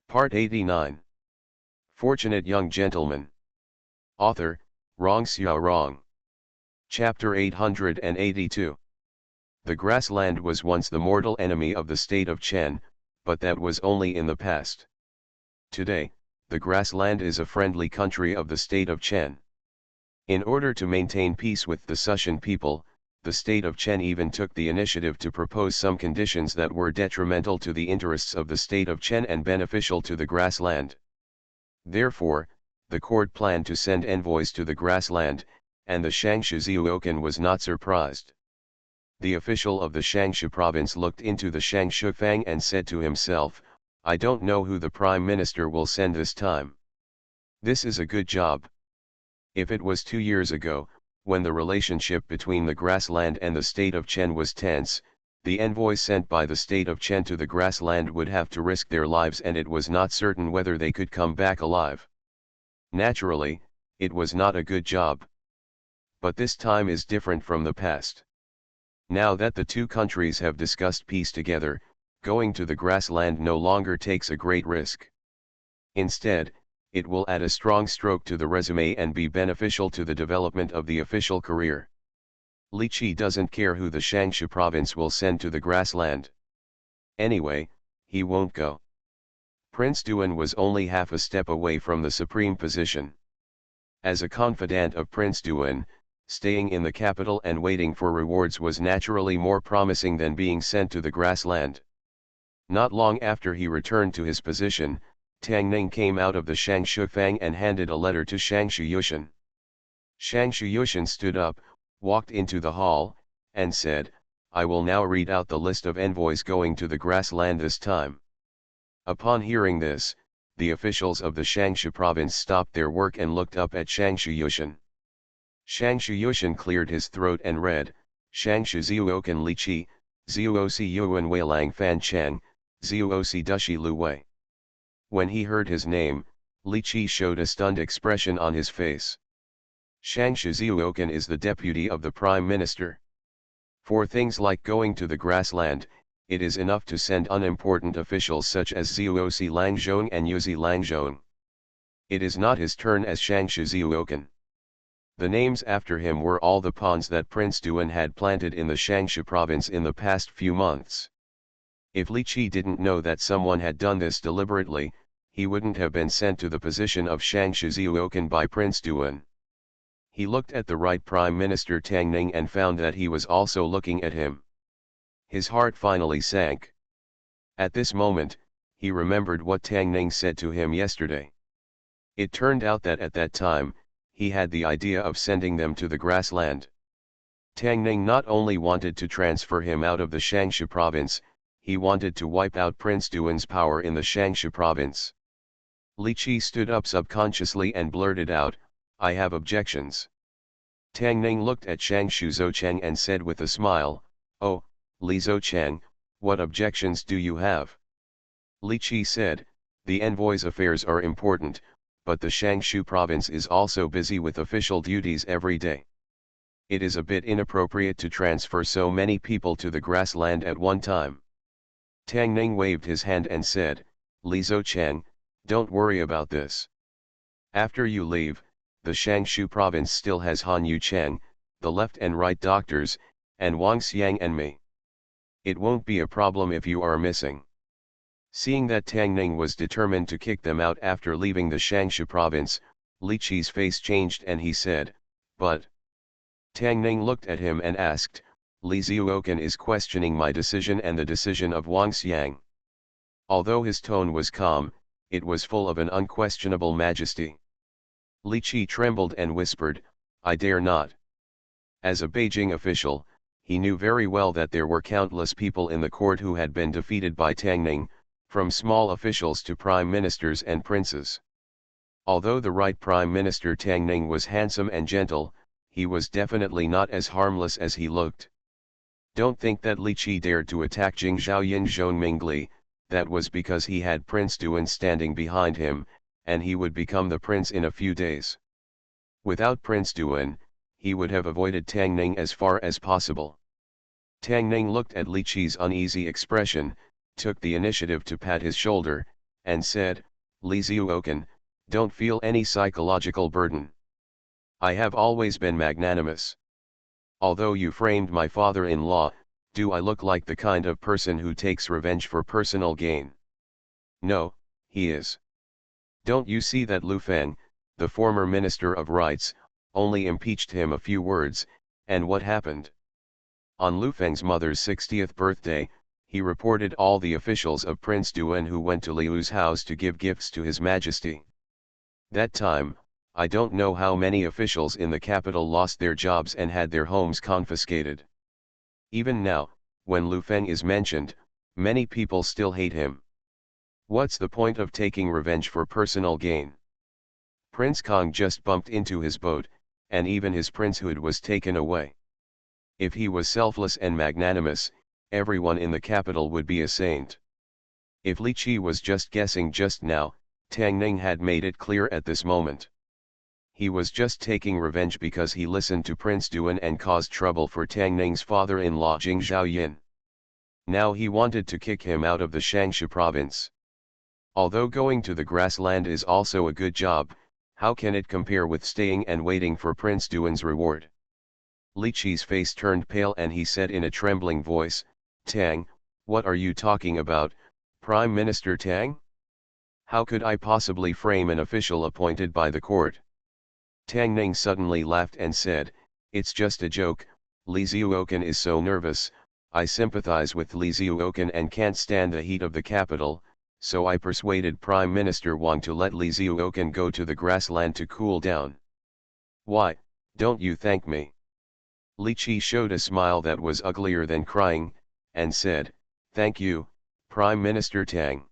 Part 89. Fortunate Young Gentleman. Author, Rong Xiao Rong. Chapter 882. The grassland was once the mortal enemy of the state of Chen, but that was only in the past. Today, the grassland is a friendly country of the state of Chen. In order to maintain peace with the Sushan people, the state of Chen even took the initiative to propose some conditions that were detrimental to the interests of the state of Chen and beneficial to the grassland. Therefore, the court planned to send envoys to the grassland, and the Shangshu Zhuoken was not surprised. The official of the Shangshu province looked into the Shangshu Fang and said to himself, "I don't know who the prime minister will send this time. This is a good job." If it was 2 years ago, when the relationship between the grassland and the state of Chen was tense, the envoys sent by the state of Chen to the grassland would have to risk their lives, and it was not certain whether they could come back alive. Naturally, it was not a good job. But this time is different from the past. Now that the two countries have discussed peace together, going to the grassland no longer takes a great risk. Instead, it will add a strong stroke to the resume and be beneficial to the development of the official career. Li Qi doesn't care who the Shangshu province will send to the grassland. Anyway, he won't go. Prince Duan was only half a step away from the supreme position. As a confidant of Prince Duan, staying in the capital and waiting for rewards was naturally more promising than being sent to the grassland. Not long after he returned to his position, Tang Ning came out of the Shangshu Fang and handed a letter to Shangshu Yushan. Shangshu Yushan stood up, walked into the hall, and said, "I will now read out the list of envoys going to the grassland this time." Upon hearing this, the officials of the Shangshu province stopped their work and looked up at Shangshu Yushan. Shangshu Yushan cleared his throat and read, "Shangshu Zhuoken Li Qi, Zhuosi Yuan Weilang Fan Cheng, Zhuosi Dushi Lu Wei." When he heard his name, Li Qi showed a stunned expression on his face. Shangshu Zhuoken is the deputy of the prime minister. For things like going to the grassland, it is enough to send unimportant officials such as Zhuosi Langzhong and Yuzi Langzhong. It is not his turn as Shangshu Zhuoken. The names after him were all the pawns that Prince Duan had planted in the Shangshu province in the past few months. If Li Qi didn't know that someone had done this deliberately, he wouldn't have been sent to the position of Shangshu Zhuoken by Prince Duan. He looked at the right Prime Minister Tang Ning and found that he was also looking at him. His heart finally sank. At this moment, he remembered what Tang Ning said to him yesterday. It turned out that at that time, he had the idea of sending them to the grassland. Tang Ning not only wanted to transfer him out of the Shangshu province, he wanted to wipe out Prince Duan's power in the Shangshu province. Li Qi stood up subconsciously and blurted out, "I have objections." Tang Ning looked at Shangshu Zhuocheng and said with a smile, "Oh, Li Zhuocheng, what objections do you have?" Li Qi said, "The envoy's affairs are important, but the Shangshu province is also busy with official duties every day. It is a bit inappropriate to transfer so many people to the grassland at one time." Tang Ning waved his hand and said, "Li Zhuocheng, don't worry about this. After you leave, the Shangshu province still has Han Yucheng, the left and right doctors, and Wang Xiang and me. It won't be a problem if you are missing." Seeing that Tang Ning was determined to kick them out after leaving the Shangshu province, Li Qi's face changed and he said, "But..." Tang Ning looked at him and asked, "Li Zhuoken is questioning my decision and the decision of Wang Xiang." Although his tone was calm, it was full of an unquestionable majesty. Li Qi trembled and whispered, "I dare not." As a Beijing official, he knew very well that there were countless people in the court who had been defeated by Tang Ning, from small officials to prime ministers and princes. Although the right prime minister Tang Ning was handsome and gentle, he was definitely not as harmless as he looked. Don't think that Li Qi dared to attack Jing Zhaoyin Zhongmingli, that was because he had Prince Duan standing behind him, and he would become the prince in a few days. Without Prince Duan, he would have avoided Tang Ning as far as possible. Tang Ning looked at Li Qi's uneasy expression, took the initiative to pat his shoulder, and said, "Li Ziuoken, don't feel any psychological burden. I have always been magnanimous. Although you framed my father-in-law, do I look like the kind of person who takes revenge for personal gain? No, he is. Don't you see that Lu Feng, the former Minister of Rights, only impeached him a few words, and what happened? On Lu Feng's mother's 60th birthday, he reported all the officials of Prince Duan who went to Liu's house to give gifts to His Majesty. That time, I don't know how many officials in the capital lost their jobs and had their homes confiscated. Even now, when Lu Feng is mentioned, many people still hate him. What's the point of taking revenge for personal gain? Prince Kong just bumped into his boat, and even his princehood was taken away. If he was selfless and magnanimous, everyone in the capital would be a saint. If Li Qi was just guessing just now, Tang Ning had made it clear at this moment. He was just taking revenge because he listened to Prince Duan and caused trouble for Tang Ning's father-in-law Jing Zhaoyin. Now he wanted to kick him out of the Shangshu province. Although going to the grassland is also a good job, how can it compare with staying and waiting for Prince Duan's reward? Li Qi's face turned pale and he said in a trembling voice, "Tang, what are you talking about, Prime Minister Tang? How could I possibly frame an official appointed by the court?" Tang Ning suddenly laughed and said, "It's just a joke. Li Ziuoken is so nervous. I sympathize with Li Ziuoken and can't stand the heat of the capital, so I persuaded Prime Minister Wang to let Li Ziuoken go to the grassland to cool down. Why, don't you thank me?" Li Qi showed a smile that was uglier than crying, and said, "Thank you, Prime Minister Tang.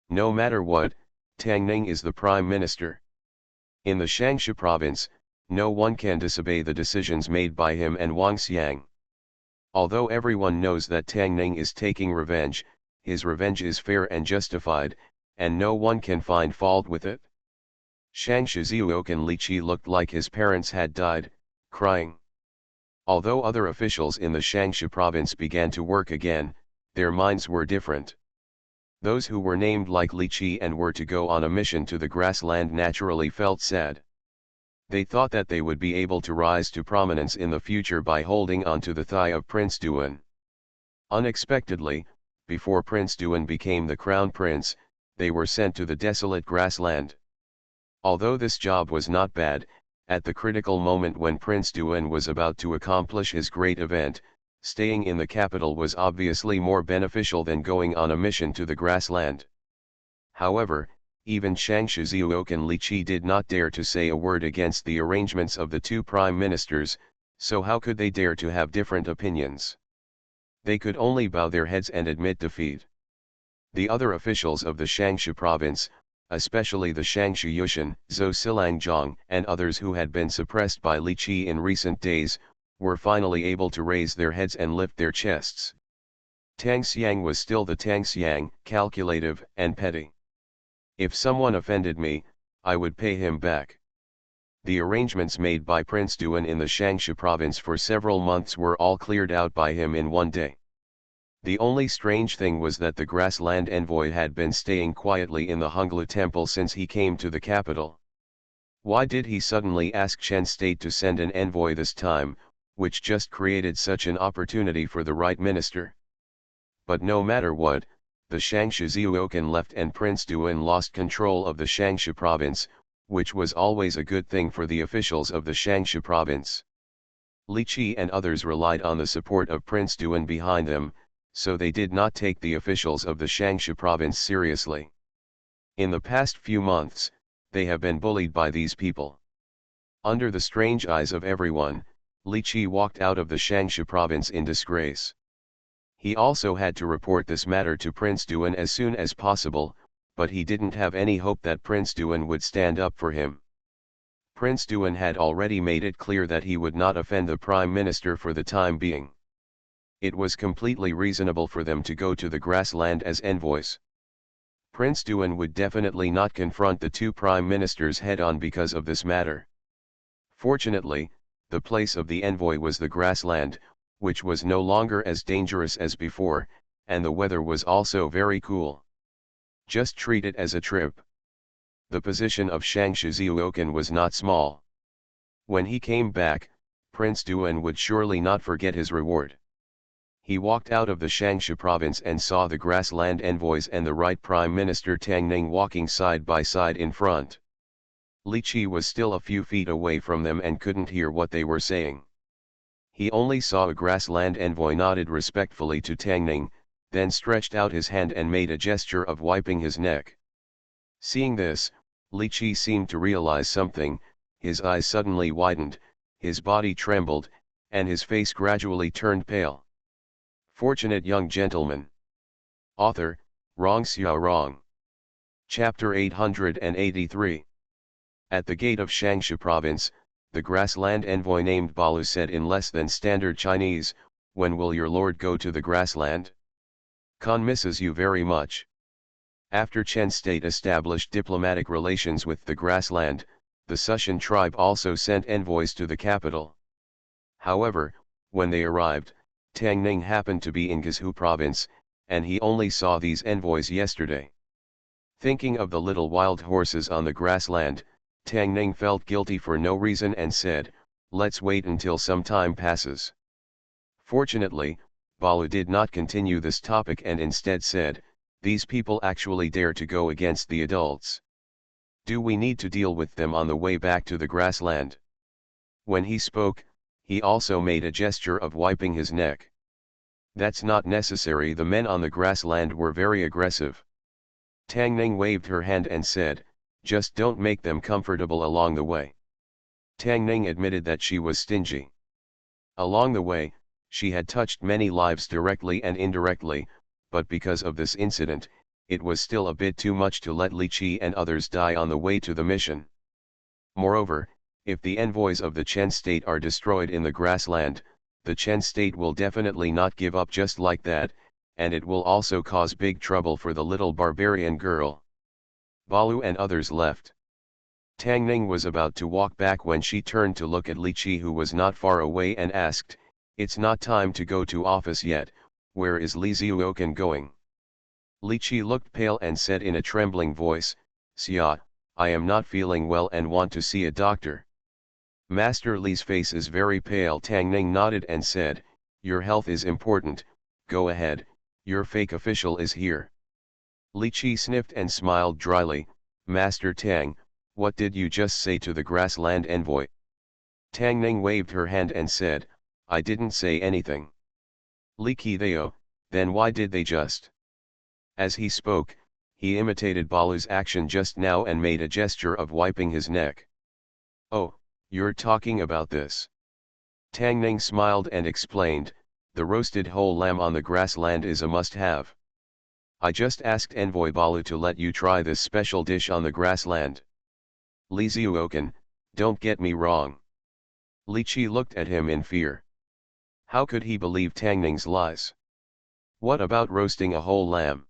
No matter what, Tang Ning is the Prime Minister. In the Shangshu province, no one can disobey the decisions made by him and Wang Xiang. Although everyone knows that Tang Ning is taking revenge, his revenge is fair and justified, and no one can find fault with it." Shangshu Ziuoken Li Qi looked like his parents had died, crying. Although other officials in the Shangshu province began to work again, their minds were different. Those who were named like Li Qi and were to go on a mission to the grassland naturally felt sad. They thought that they would be able to rise to prominence in the future by holding on to the thigh of Prince Duan. Unexpectedly, before Prince Duan became the crown prince, they were sent to the desolate grassland. Although this job was not bad, at the critical moment when Prince Duan was about to accomplish his great event, staying in the capital was obviously more beneficial than going on a mission to the grassland. However, even Shangshu Ziuoken Li Qi did not dare to say a word against the arrangements of the two prime ministers, so how could they dare to have different opinions? They could only bow their heads and admit defeat. The other officials of the Shangshu province, especially the Shangshu Yushan, Zhou Silangjiang and others who had been suppressed by Li Qi in recent days, were finally able to raise their heads and lift their chests. Tang Xiang was still the Tang Xiang, calculative and petty. If someone offended me, I would pay him back. The arrangements made by Prince Duan in the Shangshu province for several months were all cleared out by him in one day. The only strange thing was that the grassland envoy had been staying quietly in the Honglu temple since he came to the capital. Why did he suddenly ask Chen State to send an envoy this time, which just created such an opportunity for the right minister? But no matter what, the Shangshu Ziuoken left and Prince Duan lost control of the Shangshu province, which was always a good thing for the officials of the Shangshu province. Li Qi and others relied on the support of Prince Duan behind them, so they did not take the officials of the Shangshu province seriously. In the past few months, they have been bullied by these people. Under the strange eyes of everyone, Li Qi walked out of the Shangshu province in disgrace. He also had to report this matter to Prince Duan as soon as possible, but he didn't have any hope that Prince Duan would stand up for him. Prince Duan had already made it clear that he would not offend the Prime Minister for the time being. It was completely reasonable for them to go to the grassland as envoys. Prince Duan would definitely not confront the two prime ministers head-on because of this matter. Fortunately, the place of the envoy was the grassland, which was no longer as dangerous as before, and the weather was also very cool. Just treat it as a trip. The position of Shang Shizuokan was not small. When he came back, Prince Duan would surely not forget his reward. He walked out of the Shangsha province and saw the grassland envoys and the right Prime Minister Tang Ning walking side by side in front. Li Qi was still a few feet away from them and couldn't hear what they were saying. He only saw a grassland envoy nodded respectfully to Tang Ning, then stretched out his hand and made a gesture of wiping his neck. Seeing this, Li Qi seemed to realize something, his eyes suddenly widened, his body trembled, and his face gradually turned pale. Fortunate young gentleman. Author, Rong Xiao Rong. Chapter 883. At the gate of Shangsha province, the grassland envoy named Balu said in less than standard Chinese, "When will your lord go to the grassland? Khan misses you very much." After Chen state established diplomatic relations with the grassland, the Sushan tribe also sent envoys to the capital. However, when they arrived, Tang Ning happened to be in Guizhou province, and he only saw these envoys yesterday. Thinking of the little wild horses on the grassland, Tang Ning felt guilty for no reason and said, "Let's wait until some time passes." Fortunately, Balu did not continue this topic and instead said, "These people actually dare to go against the adults. Do we need to deal with them on the way back to the grassland?" When he spoke, he also made a gesture of wiping his neck. "That's not necessary. The men on the grassland were very aggressive." Tang Ning waved her hand and said, "Just don't make them comfortable along the way." Tang Ning admitted that she was stingy. Along the way, she had touched many lives directly and indirectly, but because of this incident, it was still a bit too much to let Li Qi and others die on the way to the mission. Moreover, if the envoys of the Chen state are destroyed in the grassland, the Chen state will definitely not give up just like that, and it will also cause big trouble for the little barbarian girl. Balu and others left. Tang Ning was about to walk back when she turned to look at Li Qi, who was not far away, and asked, "It's not time to go to office yet, where is Li Ziuokan going?" Li Qi looked pale and said in a trembling voice, "Xia, I am not feeling well and want to see a doctor." "Master Li's face is very pale." Tang Ning nodded and said, "Your health is important, go ahead, your fake official is here." Li Qi sniffed and smiled dryly, "Master Tang, what did you just say to the grassland envoy?" Tang Ning waved her hand and said, "I didn't say anything." Li Qi Theo, "Then why did they just?" As he spoke, he imitated Balu's action just now and made a gesture of wiping his neck. "Oh, you're talking about this." Tang Ning smiled and explained, "The roasted whole lamb on the grassland is a must-have. I just asked Envoy Balu to let you try this special dish on the grassland." Li Ziuokan, don't get me wrong. Li Qi looked at him in fear. How could he believe Tang Ning's lies? What about roasting a whole lamb?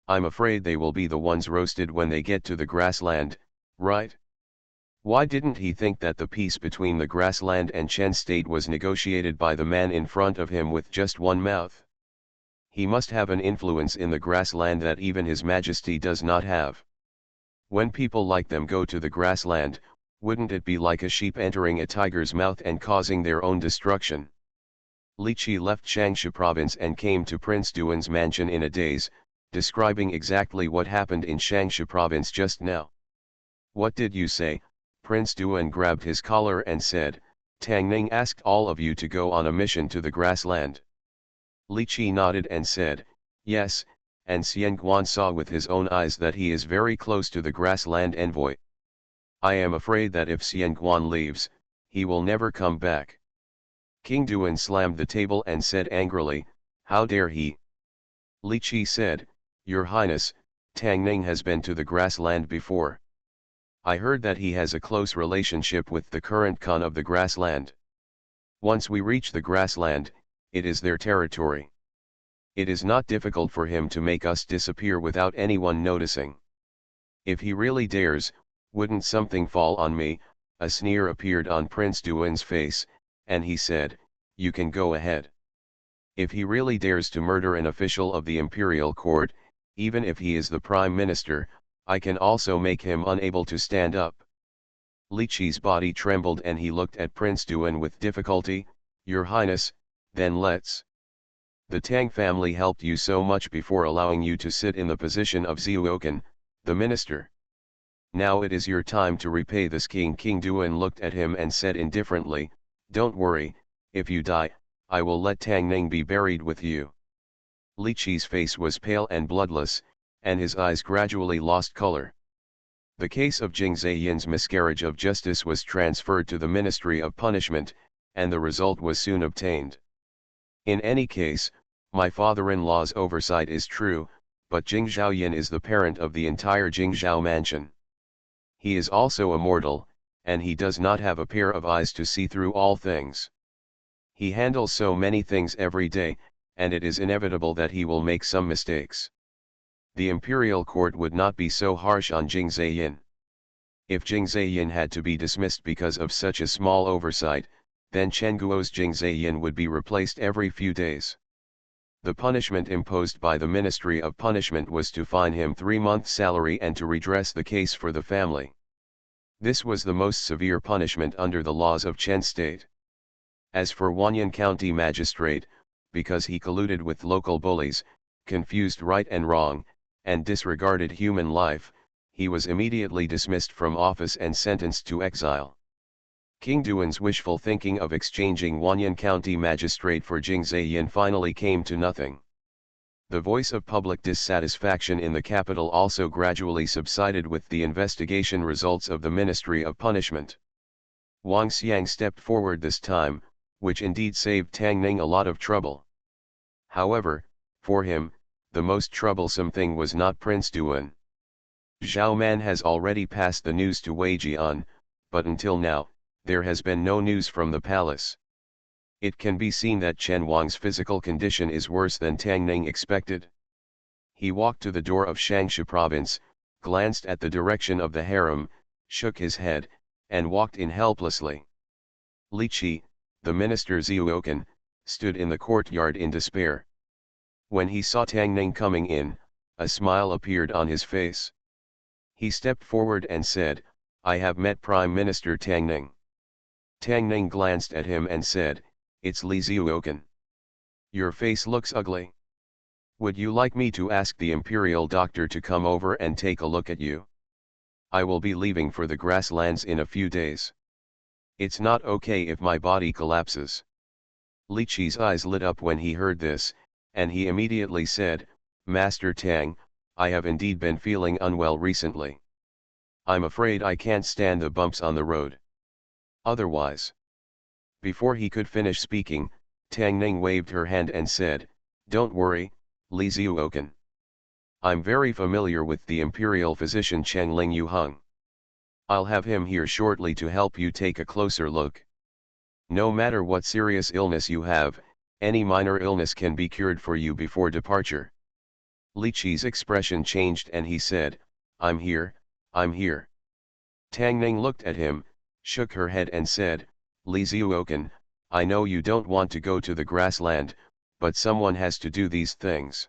I'm afraid they will be the ones roasted when they get to the grassland, right? Why didn't he think that the peace between the grassland and Chen state was negotiated by the man in front of him with just one mouth? He must have an influence in the grassland that even His Majesty does not have. When people like them go to the grassland, wouldn't it be like a sheep entering a tiger's mouth and causing their own destruction? Li Qi left Shangsha province and came to Prince Duan's mansion in a daze, describing exactly what happened in Shangsha province just now. "What did you say?" Prince Duan grabbed his collar and said, "Tang Ning asked all of you to go on a mission to the grassland." Li Qi nodded and said, "Yes, and Xian Guan saw with his own eyes that he is very close to the grassland envoy. I am afraid that if Xian Guan leaves, he will never come back." King Duan slammed the table and said angrily, "How dare he?" Li Qi said, "Your Highness, Tang Ning has been to the grassland before. I heard that he has a close relationship with the current Khan of the grassland. Once we reach the grassland, it is their territory. It is not difficult for him to make us disappear without anyone noticing. If he really dares, wouldn't something fall on me?" A sneer appeared on Prince Duan's face, and he said, "You can go ahead. If he really dares to murder an official of the imperial court, Even if he is the prime minister, I can also make him unable to stand up. Li Qi's body trembled and he looked at Prince Duan with difficulty. Your Highness, then let's. The Tang family helped you so much before allowing you to sit in the position of Zhuoken, the minister. Now it is your time to repay this king. King Duan looked at him and said indifferently, don't worry, if you die, I will let Tang Ning be buried with you. Li Qi's face was pale and bloodless, and his eyes gradually lost color. The case of Jing Ziyin's miscarriage of justice was transferred to the Ministry of Punishment, and the result was soon obtained. In any case, my father-in-law's oversight is true, but Jing Zhaoyin is the parent of the entire Jingzhou mansion. He is also immortal, and he does not have a pair of eyes to see through all things. He handles so many things every day, and it is inevitable that he will make some mistakes. The imperial court would not be so harsh on Jing Zhiyin. If Jing Zhiyin had to be dismissed because of such a small oversight, then Chenguo's Jing Zhiyin would be replaced every few days. The punishment imposed by the Ministry of Punishment was to fine him 3 months' salary and to redress the case for the family. This was the most severe punishment under the laws of Chen State. As for Wanyan County Magistrate, because he colluded with local bullies, confused right and wrong, and disregarded human life, he was immediately dismissed from office and sentenced to exile. King Duan's wishful thinking of exchanging Wanyan County Magistrate for Jing Zhiyin finally came to nothing. The voice of public dissatisfaction in the capital also gradually subsided with the investigation results of the Ministry of Punishment. Wang Xiang stepped forward this time, which indeed saved Tang Ning a lot of trouble. However, for him, the most troublesome thing was not Prince Duan. Zhao Man has already passed the news to Wei Jian, but until now, there has been no news from the palace. It can be seen that Chen Wang's physical condition is worse than Tang Ning expected. He walked to the door of Shangsha province, glanced at the direction of the harem, shook his head, and walked in helplessly. Li Qi, the minister Zhuoken, stood in the courtyard in despair. When he saw Tang Ning coming in, a smile appeared on his face. He stepped forward and said, I have met Prime Minister Tang Ning. Tang Ning glanced at him and said, it's Li Zhuoken. Your face looks ugly. Would you like me to ask the imperial doctor to come over and take a look at you? I will be leaving for the grasslands in a few days. It's not okay if my body collapses. Li Qi's eyes lit up when he heard this, and he immediately said, Master Tang, I have indeed been feeling unwell recently. I'm afraid I can't stand the bumps on the road. Otherwise. Before he could finish speaking, Tang Ning waved her hand and said, don't worry, Li Zhuoken. I'm very familiar with the imperial physician Cheng Ling Yu Hung. I'll have him here shortly to help you take a closer look. No matter what serious illness you have, any minor illness can be cured for you before departure. Li Qi's expression changed and he said, I'm here, I'm here. Tang Ning looked at him, shook her head and said, Li Zhuoken, I know you don't want to go to the grassland, but someone has to do these things.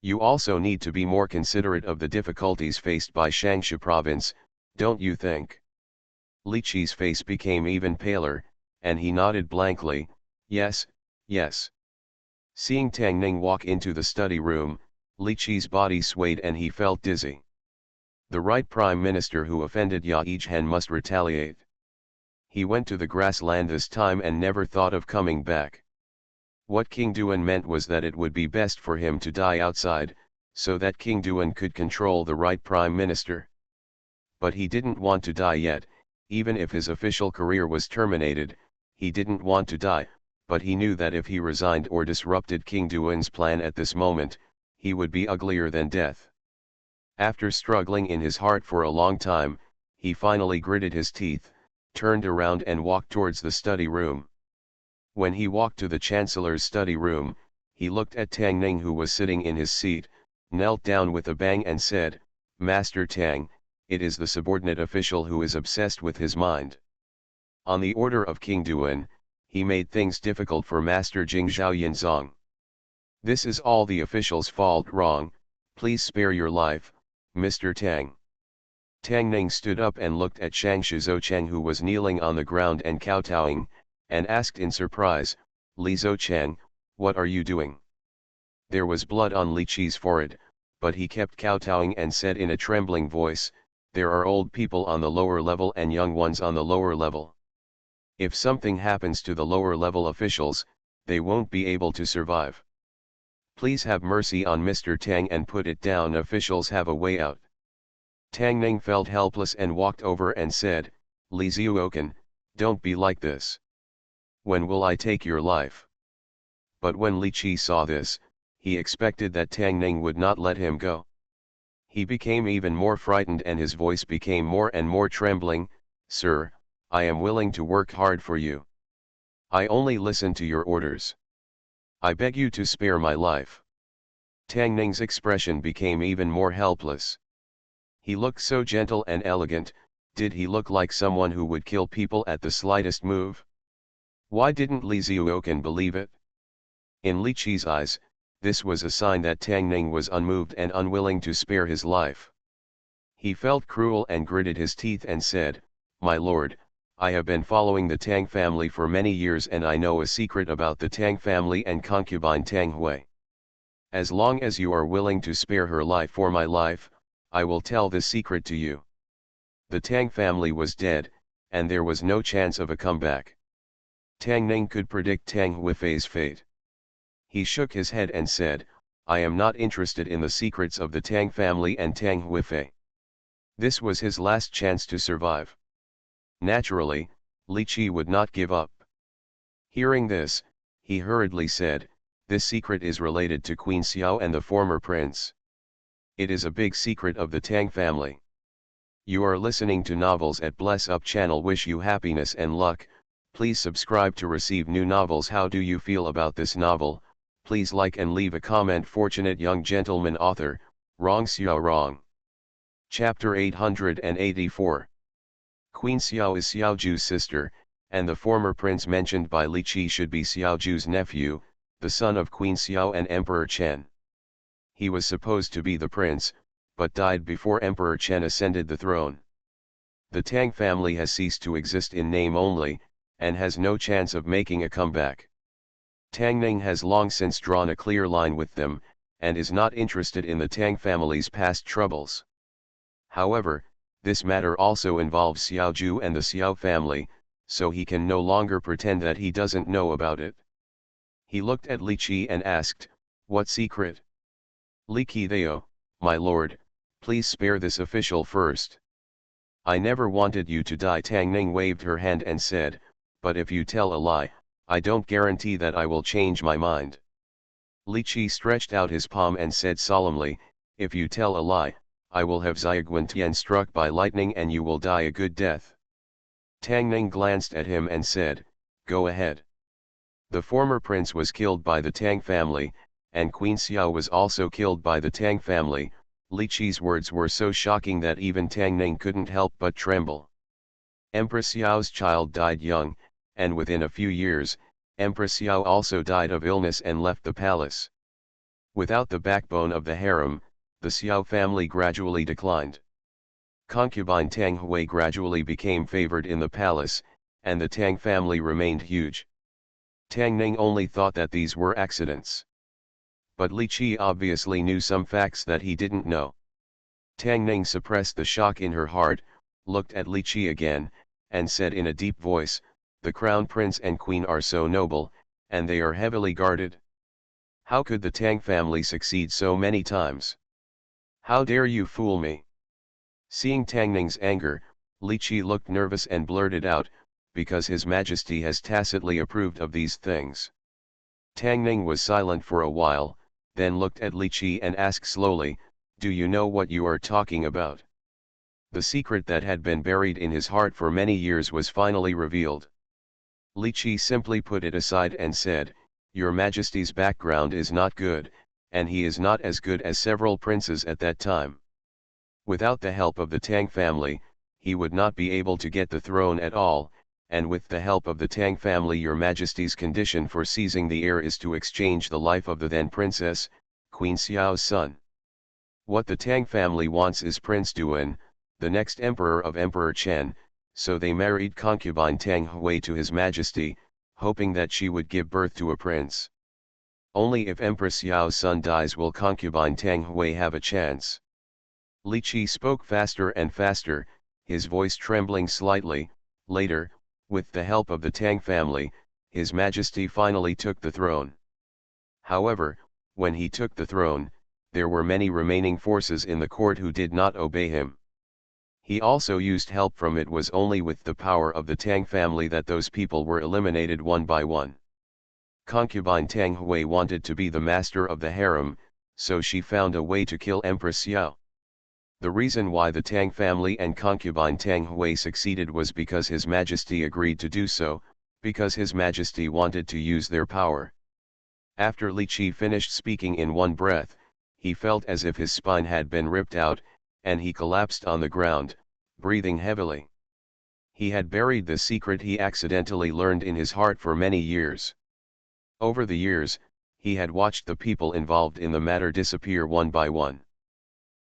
You also need to be more considerate of the difficulties faced by Shangsha province, don't you think? Li Qi's face became even paler, and he nodded blankly, yes, yes. Seeing Tang Ning walk into the study room, Li Qi's body swayed and he felt dizzy. The right prime minister who offended Ya Yizhen must retaliate. He went to the grassland this time and never thought of coming back. What King Duan meant was that it would be best for him to die outside, so that King Duan could control the right prime minister. But he didn't want to die yet, even if his official career was terminated, he didn't want to die, but he knew that if he resigned or disrupted King Duan's plan at this moment, he would be uglier than death. After struggling in his heart for a long time, he finally gritted his teeth, turned around and walked towards the study room. When he walked to the Chancellor's study room, he looked at Tang Ning who was sitting in his seat, knelt down with a bang and said, Master Tang, it is the subordinate official who is obsessed with his mind. On the order of King Duan, he made things difficult for Master Jing Zhaoyin Zong. This is all the official's fault wrong, Please spare your life, Mr. Tang. Tang Ning stood up and looked at Shang Shizoucheng, who was kneeling on the ground and kowtowing, and asked in surprise, Li Zoucheng, what are you doing? There was blood on Li Qi's forehead, but he kept kowtowing and said in a trembling voice, there are old people on the lower level and young ones on the lower level. If something happens to the lower level officials, they won't be able to survive. Please have mercy on Mr. Tang and put it down. Officials have a way out. Tang Ning felt helpless and walked over and said, Li Zhuoken, don't be like this. When will I take your life? But when Li Qi saw this, he expected that Tang Ning would not let him go. He became even more frightened and his voice became more and more trembling, Sir, I am willing to work hard for you. I only listen to your orders. I beg you to spare my life. Tang Ning's expression became even more helpless. He looked so gentle and elegant. Did he look like someone who would kill people at the slightest move? Why didn't Li Zhuoken believe it? In Li Qi's eyes, this was a sign that Tang Ning was unmoved and unwilling to spare his life. He felt cruel and gritted his teeth and said, My lord, I have been following the Tang family for many years and I know a secret about the Tang family and concubine Tang Hui. As long as you are willing to spare her life for my life, I will tell this secret to you. The Tang family was dead, and there was no chance of a comeback. Tang Ning could predict Tang Huifei's fate. He shook his head and said, I am not interested in the secrets of the Tang family and Tang Huifei. This was his last chance to survive. Naturally, Li Qi would not give up. Hearing this, he hurriedly said, this secret is related to Queen Xiao and the former prince. It is a big secret of the Tang family. You are listening to Novels at Bless Up channel. Wish you happiness and luck. Please subscribe to receive new novels. How do you feel about this novel? Please like and leave a comment. Fortunate young gentleman. Author, Rong Xiao Rong. Chapter 884. Queen Xiao is Xiaoju's sister, and the former prince mentioned by Li Qi should be Xiaoju's nephew, the son of Queen Xiao and Emperor Chen. He was supposed to be the prince, but died before Emperor Chen ascended the throne. The Tang family has ceased to exist in name only, and has no chance of making a comeback. Tang Ning has long since drawn a clear line with them, and is not interested in the Tang family's past troubles. However, this matter also involves Xiaoju and the Xiao family, so he can no longer pretend that he doesn't know about it. He looked at Li Qi and asked, what secret? Li Qi, my lord, please spare this official first. I never wanted you to die. Tang Ning waved her hand and said, but if you tell a lie, I don't guarantee that I will change my mind. Li Qi stretched out his palm and said solemnly, if you tell a lie, I will have Xiaoguantian struck by lightning and you will die a good death. Tang Ning glanced at him and said, go ahead. The former prince was killed by the Tang family, and Queen Xiao was also killed by the Tang family. Li Qi's words were so shocking that even Tang Ning couldn't help but tremble. Empress Xiao's child died young, and within a few years, Empress Xiao also died of illness and left the palace. Without the backbone of the harem, the Xiao family gradually declined. Concubine Tang Hui gradually became favored in the palace, and the Tang family remained huge. Tang Ning only thought that these were accidents. But Li Qi obviously knew some facts that he didn't know. Tang Ning suppressed the shock in her heart, looked at Li Qi again, and said in a deep voice, the crown prince and queen are so noble, and they are heavily guarded. How could the Tang family succeed so many times? How dare you fool me? Seeing Tang Ning's anger, Li Qi looked nervous and blurted out, because His Majesty has tacitly approved of these things. Tang Ning was silent for a while, then looked at Li Qi and asked slowly, do you know what you are talking about? The secret that had been buried in his heart for many years was finally revealed. Li Qi simply put it aside and said, Your Majesty's background is not good, and he is not as good as several princes at that time. Without the help of the Tang family, he would not be able to get the throne at all, and with the help of the Tang family Your Majesty's condition for seizing the heir is to exchange the life of the then princess, Queen Xiao's son. What the Tang family wants is Prince Duan, the next emperor of Emperor Chen, so they married concubine Tang Hui to His Majesty, hoping that she would give birth to a prince. Only if Empress Yao's son dies will concubine Tang Hui have a chance. Li Qi spoke faster and faster, his voice trembling slightly. Later, with the help of the Tang family, His Majesty finally took the throne. However, when he took the throne, there were many remaining forces in the court who did not obey him. He also used help from it. Was only with the power of the Tang family that those people were eliminated one by one. Concubine Tang Hui wanted to be the master of the harem, so she found a way to kill Empress Yao. The reason why the Tang family and concubine Tang Hui succeeded was because His Majesty agreed to do so, because His Majesty wanted to use their power. After Li Qi finished speaking in one breath, he felt as if his spine had been ripped out, and he collapsed on the ground, breathing heavily. He had buried the secret he accidentally learned in his heart for many years. Over the years, he had watched the people involved in the matter disappear one by one.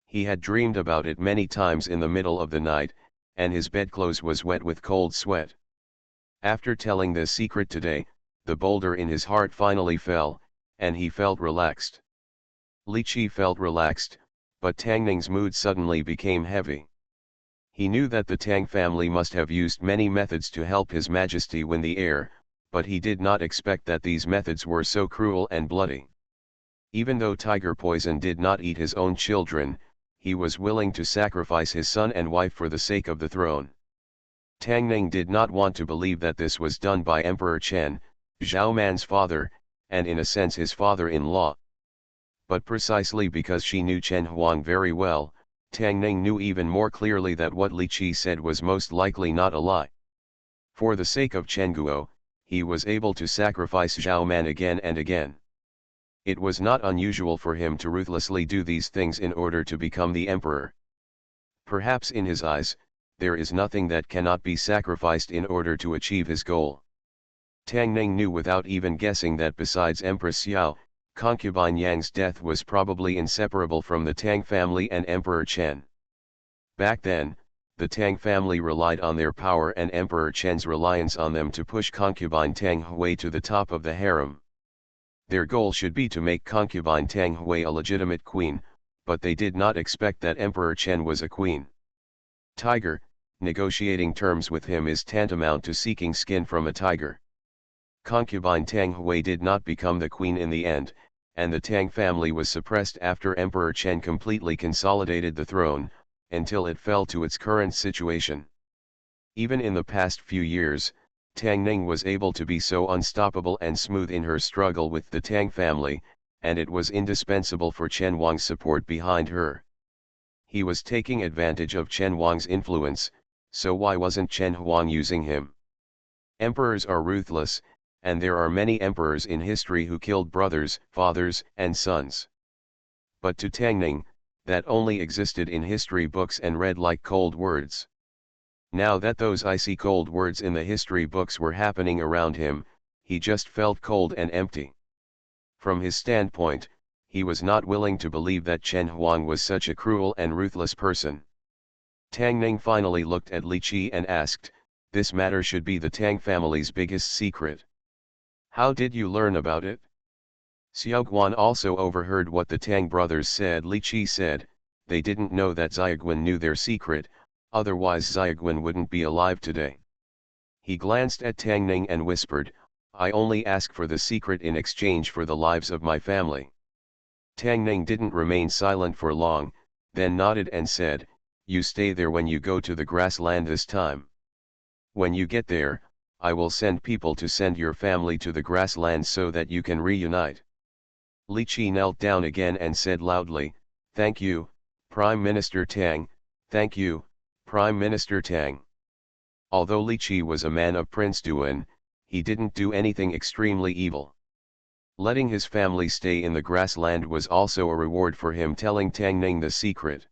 He had dreamed about it many times in the middle of the night, and his bedclothes was wet with cold sweat. After telling the secret today, the boulder in his heart finally fell, and he felt relaxed. Li Qi felt relaxed, but Tang Ning's mood suddenly became heavy. He knew that the Tang family must have used many methods to help His Majesty win the heir, but he did not expect that these methods were so cruel and bloody. Even though tiger poison did not eat his own children, he was willing to sacrifice his son and wife for the sake of the throne. Tang Ning did not want to believe that this was done by Emperor Chen, Zhao Man's father, and in a sense his father-in-law. But precisely because she knew Chen Huang very well, Tang Ning knew even more clearly that what Li Qi said was most likely not a lie. For the sake of Chen Guo, he was able to sacrifice Zhao Man again and again. It was not unusual for him to ruthlessly do these things in order to become the emperor. Perhaps in his eyes, there is nothing that cannot be sacrificed in order to achieve his goal. Tang Ning knew without even guessing that besides Empress Yao, concubine Yang's death was probably inseparable from the Tang family and Emperor Chen. Back then, the Tang family relied on their power and Emperor Chen's reliance on them to push concubine Tang Hui to the top of the harem. Their goal should be to make concubine Tang Hui a legitimate queen, but they did not expect that Emperor Chen was a queen. Tiger, negotiating terms with him is tantamount to seeking skin from a tiger. Concubine Tang Hui did not become the queen in the end, and the Tang family was suppressed after Emperor Chen completely consolidated the throne, until it fell to its current situation. Even in the past few years, Tang Ning was able to be so unstoppable and smooth in her struggle with the Tang family, and it was indispensable for Chen Huang's support behind her. He was taking advantage of Chen Huang's influence, so why wasn't Chen Huang using him? Emperors are ruthless, and there are many emperors in history who killed brothers, fathers, and sons. But to Tang Ning, that only existed in history books and read like cold words. Now that those icy cold words in the history books were happening around him, he just felt cold and empty. From his standpoint, he was not willing to believe that Chen Huang was such a cruel and ruthless person. Tang Ning finally looked at Li Qi and asked, "This matter should be the Tang family's biggest secret. How did you learn about it?" Xiao Guan also overheard what the Tang brothers said. Li Qi said, "They didn't know that Xiaoguan knew their secret, otherwise Xiaoguan wouldn't be alive today." He glanced at Tang Ning and whispered, "I only ask for the secret in exchange for the lives of my family." Tang Ning didn't remain silent for long, then nodded and said, "You stay there when you go to the grassland this time. When you get there, I will send people to send your family to the grasslands so that you can reunite." Li Qi knelt down again and said loudly, "Thank you, Prime Minister Tang, thank you, Prime Minister Tang." Although Li Qi was a man of Prince Duan, he didn't do anything extremely evil. Letting his family stay in the grassland was also a reward for him telling Tang Ning the secret.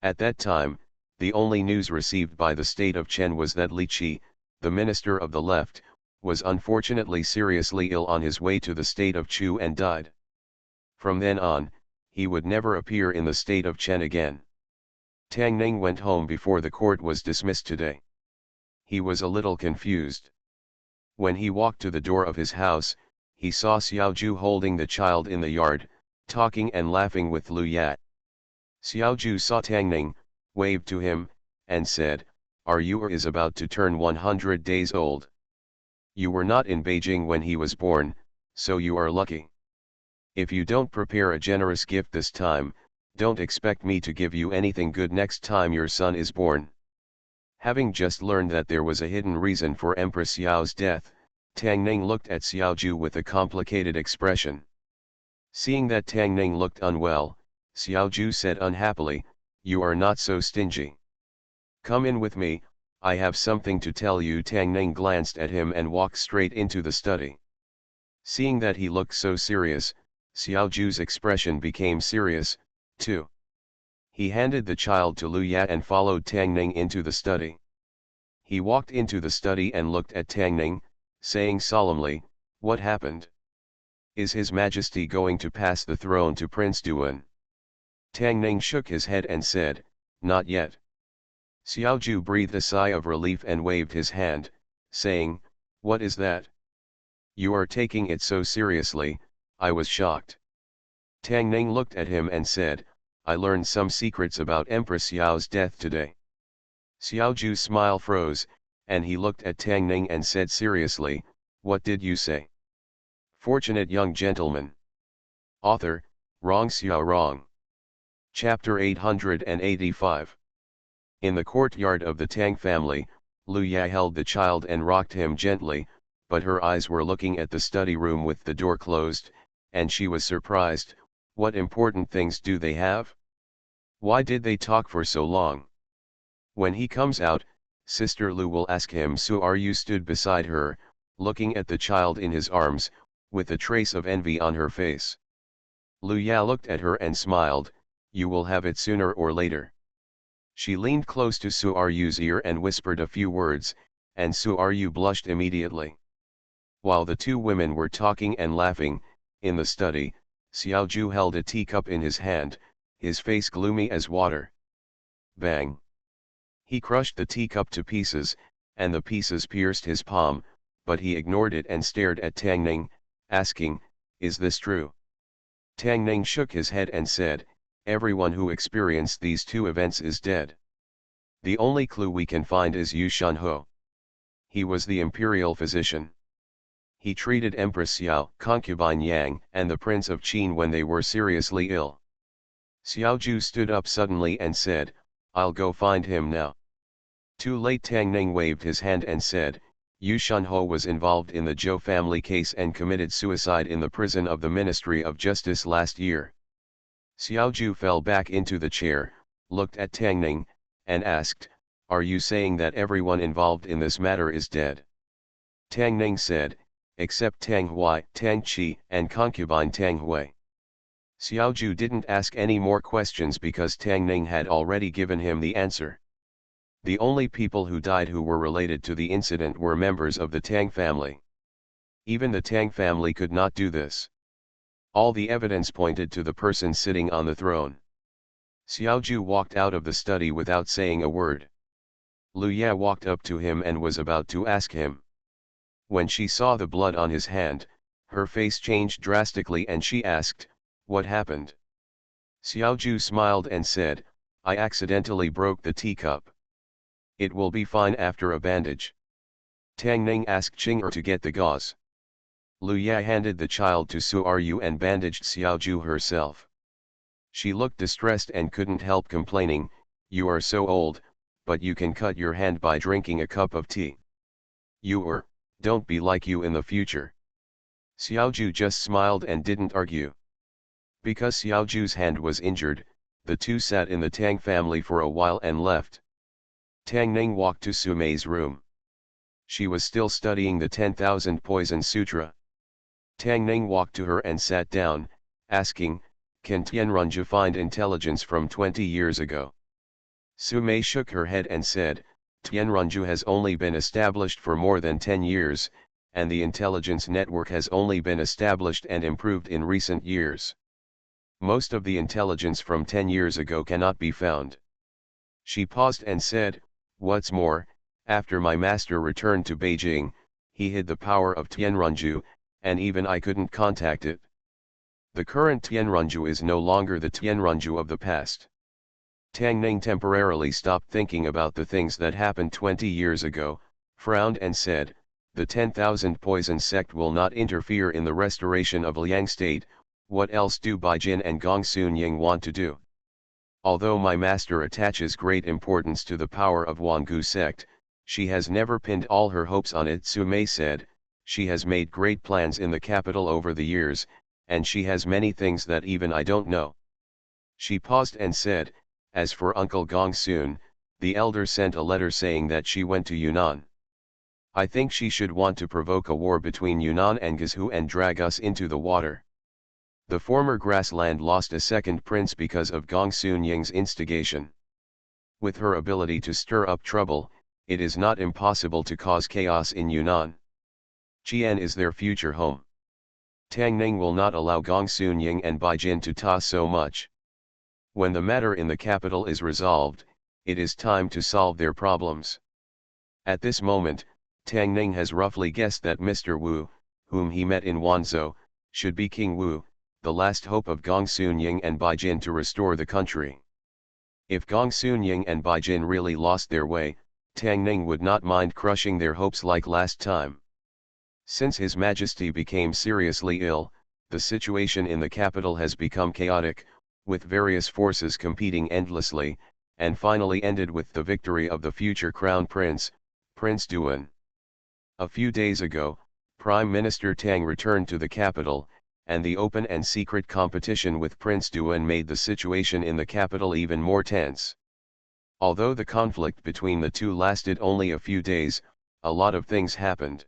At that time, the only news received by the state of Chen was that Li Qi, the minister of the left, was unfortunately seriously ill on his way to the state of Chu and died. From then on, he would never appear in the state of Chen again. Tang Ning went home before the court was dismissed today. He was a little confused. When he walked to the door of his house, he saw Xiaoju holding the child in the yard, talking and laughing with Lu Ya. Xiaoju saw Tang Ning, waved to him, and said, "Are you or is about to turn 100 days old? You were not in Beijing when he was born, so you are lucky. If you don't prepare a generous gift this time, don't expect me to give you anything good next time your son is born." Having just learned that there was a hidden reason for Empress Xiao's death, Tang Ning looked at Xiaoju with a complicated expression. Seeing that Tang Ning looked unwell, Xiaoju said unhappily, "You are not so stingy. Come in with me, I have something to tell you." Tang Ning glanced at him and walked straight into the study. Seeing that he looked so serious, Xiaoju's expression became serious, too. He handed the child to Lu Ya and followed Tang Ning into the study. He walked into the study and looked at Tang Ning, saying solemnly, "What happened? Is His Majesty going to pass the throne to Prince Duan?" Tang Ning shook his head and said, "Not yet." Xiaoju breathed a sigh of relief and waved his hand, saying, "What is that? You are taking it so seriously, I was shocked." Tang Ning looked at him and said, "I learned some secrets about Empress Xiao's death today." Xiaoju's smile froze, and he looked at Tang Ning and said seriously, "What did you say?" Fortunate Young Gentleman. Author, Rong Xiao Rong. Chapter 885. In the courtyard of the Tang family, Lu Ya held the child and rocked him gently, but her eyes were looking at the study room with the door closed, and she was surprised. What important things do they have? Why did they talk for so long? When he comes out, Sister Lu will ask him. So Are You stood beside her, looking at the child in his arms, with a trace of envy on her face. Lu Ya looked at her and smiled, "You will have it sooner or later." She leaned close to Su Ru's ear and whispered a few words, and Su Ru blushed immediately. While the two women were talking and laughing, in the study, Xiaoju held a teacup in his hand, his face gloomy as water. Bang! He crushed the teacup to pieces, and the pieces pierced his palm, but he ignored it and stared at Tang Ning, asking, "Is this true?" Tang Ning shook his head and said, "Everyone who experienced these two events is dead. The only clue we can find is Yu Shanho. He was the imperial physician. He treated Empress Xiao, concubine Yang, and the Prince of Qin when they were seriously ill." Xiaoju stood up suddenly and said, "I'll go find him now." Too late. Tang Ning waved his hand and said, "Yu Shanho was involved in the Zhou family case and committed suicide in the prison of the Ministry of Justice last year." Xiaoju fell back into the chair, looked at Tang Ning, and asked, "Are you saying that everyone involved in this matter is dead?" Tang Ning said, "Except Tang Hui, Tang Qi, and concubine Tang Hui." Xiaoju didn't ask any more questions because Tang Ning had already given him the answer. The only people who died who were related to the incident were members of the Tang family. Even the Tang family could not do this. All the evidence pointed to the person sitting on the throne. Xiaoju walked out of the study without saying a word. Lu Ya walked up to him and was about to ask him. When she saw the blood on his hand, her face changed drastically and she asked, "What happened?" Xiaoju smiled and said, "I accidentally broke the teacup. It will be fine after a bandage." Tang Ning asked Qing'er to get the gauze. Lu Ya handed the child to Su Ru and bandaged Xiaoju herself. She looked distressed and couldn't help complaining, "You are so old, but you can cut your hand by drinking a cup of tea. Don't be like you in the future." Xiaoju just smiled and didn't argue. Because Xiaoju's hand was injured, the two sat in the Tang family for a while and left. Tang Ning walked to Su Mei's room. She was still studying the 10,000 Poison Sutra. Tang Ning walked to her and sat down, asking, "Can Tianrunju find intelligence from 20 years ago?" Su Mei shook her head and said, "Tianrunju has only been established for more than 10 years, and the intelligence network has only been established and improved in recent years. Most of the intelligence from 10 years ago cannot be found. She paused and said, "What's more, after my master returned to Beijing, he hid the power of Tianrunju, and even I couldn't contact it. The current Tianrunju is no longer the Tianrunju of the past." Tang Ning temporarily stopped thinking about the things that happened 20 years ago, frowned and said, "The 10,000 poison sect will not interfere in the restoration of Liang state. What else do Baijin and Gongsun Ying want to do? Although my master attaches great importance to the power of Wangu sect, she has never pinned all her hopes on it." Su Mei said, "She has made great plans in the capital over the years, and she has many things that even I don't know." She paused and said, "As for Uncle Gongsun, the elder sent a letter saying that she went to Yunnan. I think she should want to provoke a war between Yunnan and Guizhou and drag us into the water. The former grassland lost a second prince because of Gongsun Ying's instigation. With her ability to stir up trouble, it is not impossible to cause chaos in Yunnan. Qian is their future home. Tang Ning will not allow Gongsun Ying and Baijin to toss so much. When the matter in the capital is resolved, it is time to solve their problems." At this moment, Tang Ning has roughly guessed that Mr. Wu, whom he met in Wanzhou, should be King Wu, the last hope of Gongsun Ying and Baijin to restore the country. If Gongsun Ying and Baijin really lost their way, Tang Ning would not mind crushing their hopes like last time. Since His Majesty became seriously ill, the situation in the capital has become chaotic, with various forces competing endlessly, and finally ended with the victory of the future crown prince, Prince Duan. A few days ago, Prime Minister Tang returned to the capital, and the open and secret competition with Prince Duan made the situation in the capital even more tense. Although the conflict between the two lasted only a few days, a lot of things happened.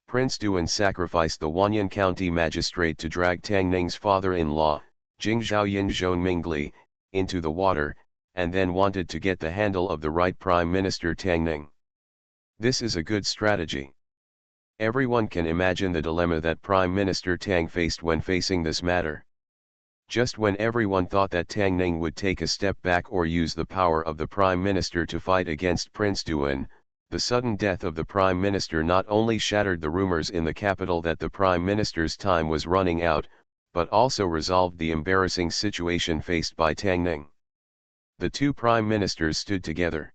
Prince Duan sacrificed the Wanyan County magistrate to drag Tang Ning's father-in-law, Jing Zhaoyin Zhongmingli, into the water, and then wanted to get the handle of the right Prime Minister Tang Ning. This is a good strategy. Everyone can imagine the dilemma that Prime Minister Tang faced when facing this matter. Just when everyone thought that Tang Ning would take a step back or use the power of the Prime Minister to fight against Prince Duan, the sudden death of the Prime Minister not only shattered the rumors in the capital that the Prime Minister's time was running out, but also resolved the embarrassing situation faced by Tang Ning. The two Prime Ministers stood together.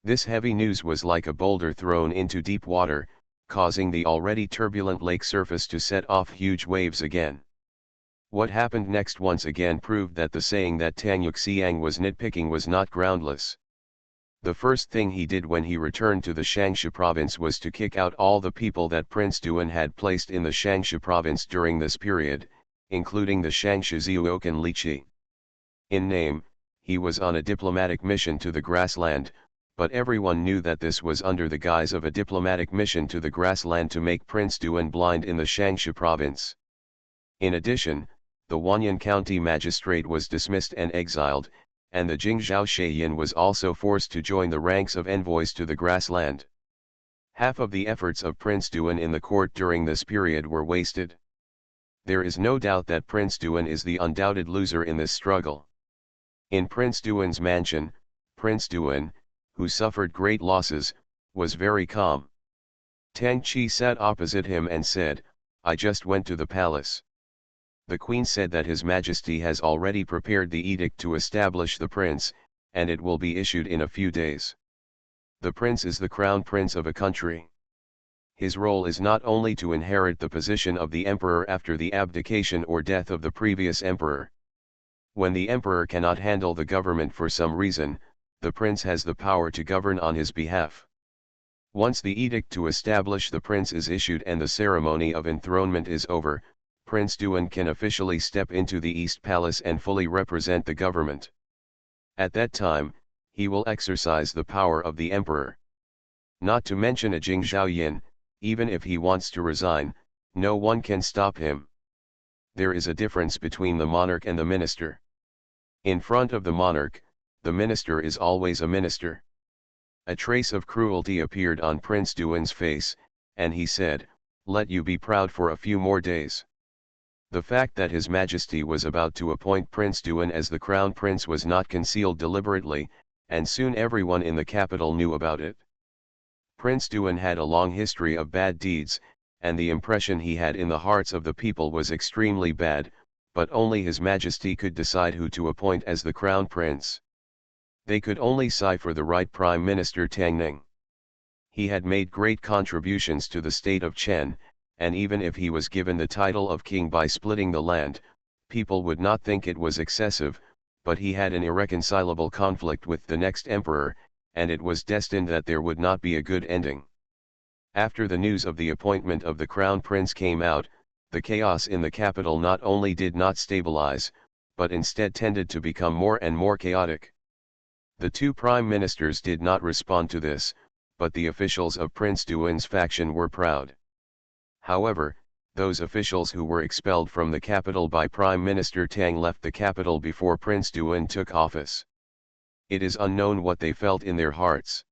This heavy news was like a boulder thrown into deep water, causing the already turbulent lake surface to set off huge waves again. What happened next once again proved that the saying that Tang Yuxiang was nitpicking was not groundless. The first thing he did when he returned to the Shangsha province was to kick out all the people that Prince Duan had placed in the Shangsha province during this period, including the Shangsha Zhuokan Liqi. In name, he was on a diplomatic mission to the grassland, but everyone knew that this was under the guise of a diplomatic mission to the grassland to make Prince Duan blind in the Shangsha province. In addition, the Wanyan County magistrate was dismissed and exiled, and the Jingzhou Shayin was also forced to join the ranks of envoys to the grassland. Half of the efforts of Prince Duan in the court during this period were wasted. There is no doubt that Prince Duan is the undoubted loser in this struggle. In Prince Duan's mansion, Prince Duan, who suffered great losses, was very calm. Tang Qi sat opposite him and said, "I just went to the palace. The Queen said that His Majesty has already prepared the edict to establish the prince, and it will be issued in a few days. The prince is the crown prince of a country. His role is not only to inherit the position of the emperor after the abdication or death of the previous emperor. When the emperor cannot handle the government for some reason, the prince has the power to govern on his behalf. Once the edict to establish the prince is issued and the ceremony of enthronement is over, Prince Duan can officially step into the East Palace and fully represent the government. At that time, he will exercise the power of the emperor. Not to mention a Jing Zhaoyin, even if he wants to resign, no one can stop him. There is a difference between the monarch and the minister. In front of the monarch, the minister is always a minister." A trace of cruelty appeared on Prince Duan's face, and he said, "Let you be proud for a few more days. The fact that His Majesty was about to appoint Prince Duan as the Crown Prince was not concealed deliberately, and soon everyone in the capital knew about it. Prince Duan had a long history of bad deeds, and the impression he had in the hearts of the people was extremely bad, but only His Majesty could decide who to appoint as the Crown Prince. They could only sigh for the right Prime Minister Tang Ning. He had made great contributions to the state of Chen, and even if he was given the title of king by splitting the land, people would not think it was excessive, but he had an irreconcilable conflict with the next emperor, and it was destined that there would not be a good ending. After the news of the appointment of the Crown Prince came out, the chaos in the capital not only did not stabilize, but instead tended to become more and more chaotic. The two prime ministers did not respond to this, but the officials of Prince Duan's faction were proud. However, those officials who were expelled from the capital by Prime Minister Tang left the capital before Prince Duan took office. It is unknown what they felt in their hearts.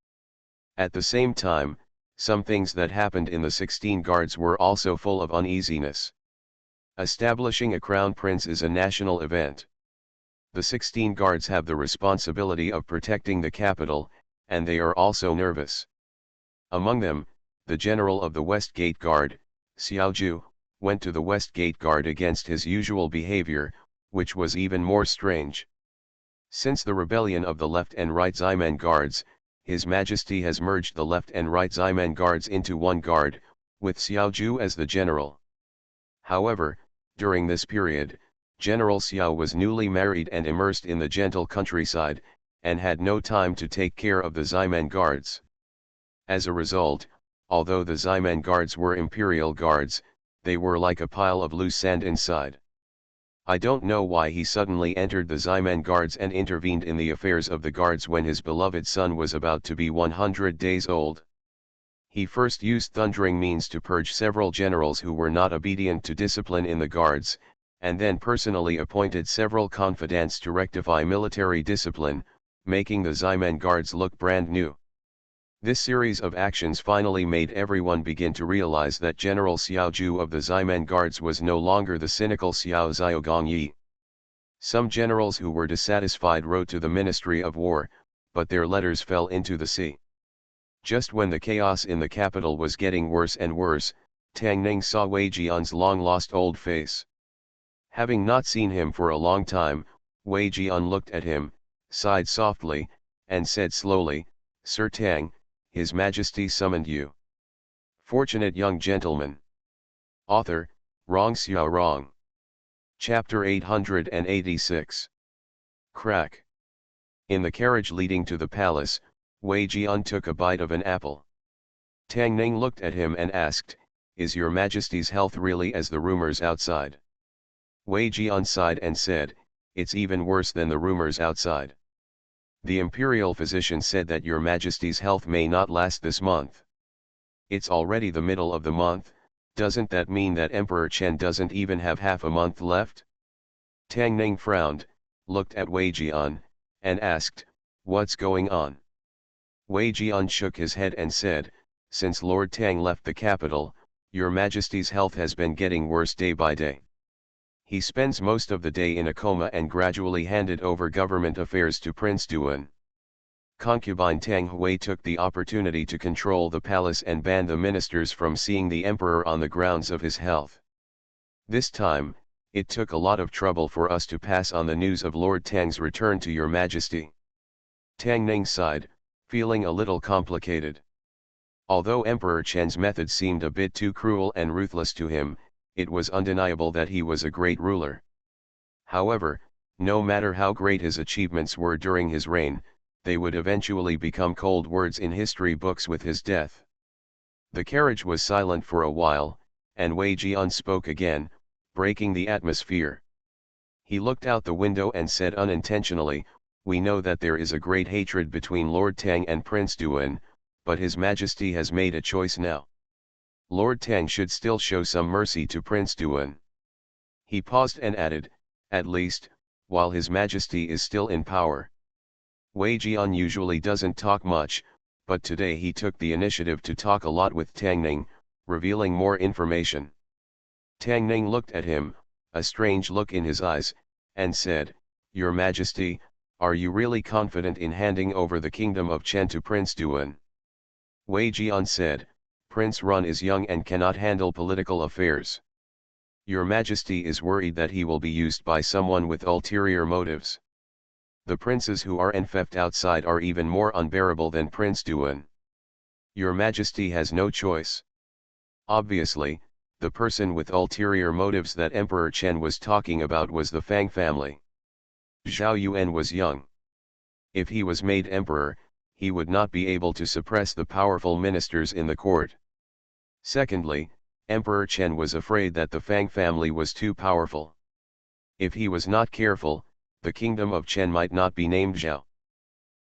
At the same time, some things that happened in the 16 Guards were also full of uneasiness. Establishing a crown prince is a national event. The 16 Guards have the responsibility of protecting the capital, and they are also nervous. Among them, the general of the West Gate Guard, Xiaoju, went to the West Gate Guard against his usual behavior, which was even more strange. Since the rebellion of the left and right Ximen Guards, His Majesty has merged the left and right Ximen Guards into one guard, with Xiaoju as the general. However, during this period, General Xiao was newly married and immersed in the gentle countryside, and had no time to take care of the Ximen Guards. As a result, although the Ximen Guards were imperial guards, they were like a pile of loose sand inside. I don't know why he suddenly entered the Ximen Guards and intervened in the affairs of the guards when his beloved son was about to be 100 days old. He first used thundering means to purge several generals who were not obedient to discipline in the guards, and then personally appointed several confidants to rectify military discipline, making the Ximen Guards look brand new. This series of actions finally made everyone begin to realize that General Xiaoju of the Ximen Guards was no longer the cynical Xiao Xiaogongyi. Some generals who were dissatisfied wrote to the Ministry of War, but their letters fell into the sea. Just when the chaos in the capital was getting worse and worse, Tang Ning saw Wei Jian's long-lost old face. Having not seen him for a long time, Wei Jian looked at him, sighed softly, and said slowly, "Sir Tang, His Majesty summoned you." Fortunate young gentleman. Author, Rong Xiao Rong. Chapter 886. Crack. In the carriage leading to the palace, Wei Jian took a bite of an apple. Tang Ning looked at him and asked, "Is your Majesty's health really as the rumors outside?" Wei Jian sighed and said, "It's even worse than the rumors outside. The imperial physician said that your Majesty's health may not last this month." "It's already the middle of the month, doesn't that mean that Emperor Chen doesn't even have half a month left?" Tang Ning frowned, looked at Wei Jian, and asked, "What's going on?" Wei Jian shook his head and said, "Since Lord Tang left the capital, your Majesty's health has been getting worse day by day. He spends most of the day in a coma and gradually handed over government affairs to Prince Duan." Concubine Tang Hui took the opportunity to control the palace and ban the ministers from seeing the emperor on the grounds of his health. "This time, it took a lot of trouble for us to pass on the news of Lord Tang's return to your Majesty." Tang Ning sighed, feeling a little complicated. Although Emperor Chen's method seemed a bit too cruel and ruthless to him, it was undeniable that he was a great ruler. However, no matter how great his achievements were during his reign, they would eventually become cold words in history books with his death. The carriage was silent for a while, and Wei Jian spoke again, breaking the atmosphere. He looked out the window and said unintentionally, "We know that there is a great hatred between Lord Tang and Prince Duan, but His Majesty has made a choice now. Lord Tang should still show some mercy to Prince Duan." He paused and added, "At least, while His Majesty is still in power." Wei Jian usually doesn't talk much, but today he took the initiative to talk a lot with Tang Ning, revealing more information. Tang Ning looked at him, a strange look in his eyes, and said, "Your Majesty, are you really confident in handing over the kingdom of Chen to Prince Duan?" Wei Jian said, "Prince Run is young and cannot handle political affairs. Your Majesty is worried that he will be used by someone with ulterior motives. The princes who are entheft outside are even more unbearable than Prince Duan. Your Majesty has no choice." Obviously, the person with ulterior motives that Emperor Chen was talking about was the Fang family. Zhao Yuan was young. If he was made emperor, he would not be able to suppress the powerful ministers in the court. Secondly, Emperor Chen was afraid that the Fang family was too powerful. If he was not careful, the kingdom of Chen might not be named Zhao.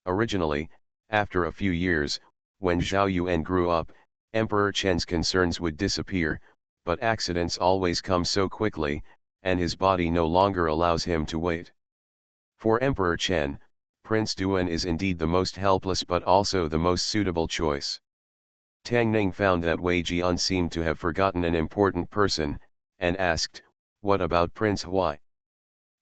Originally, after a few years, when Zhao Yuan grew up, Emperor Chen's concerns would disappear, but accidents always come so quickly, and his body no longer allows him to wait. For Emperor Chen, Prince Duan is indeed the most helpless but also the most suitable choice. Tang Ning found that Wei Jian seemed to have forgotten an important person, and asked, "What about Prince Huai?"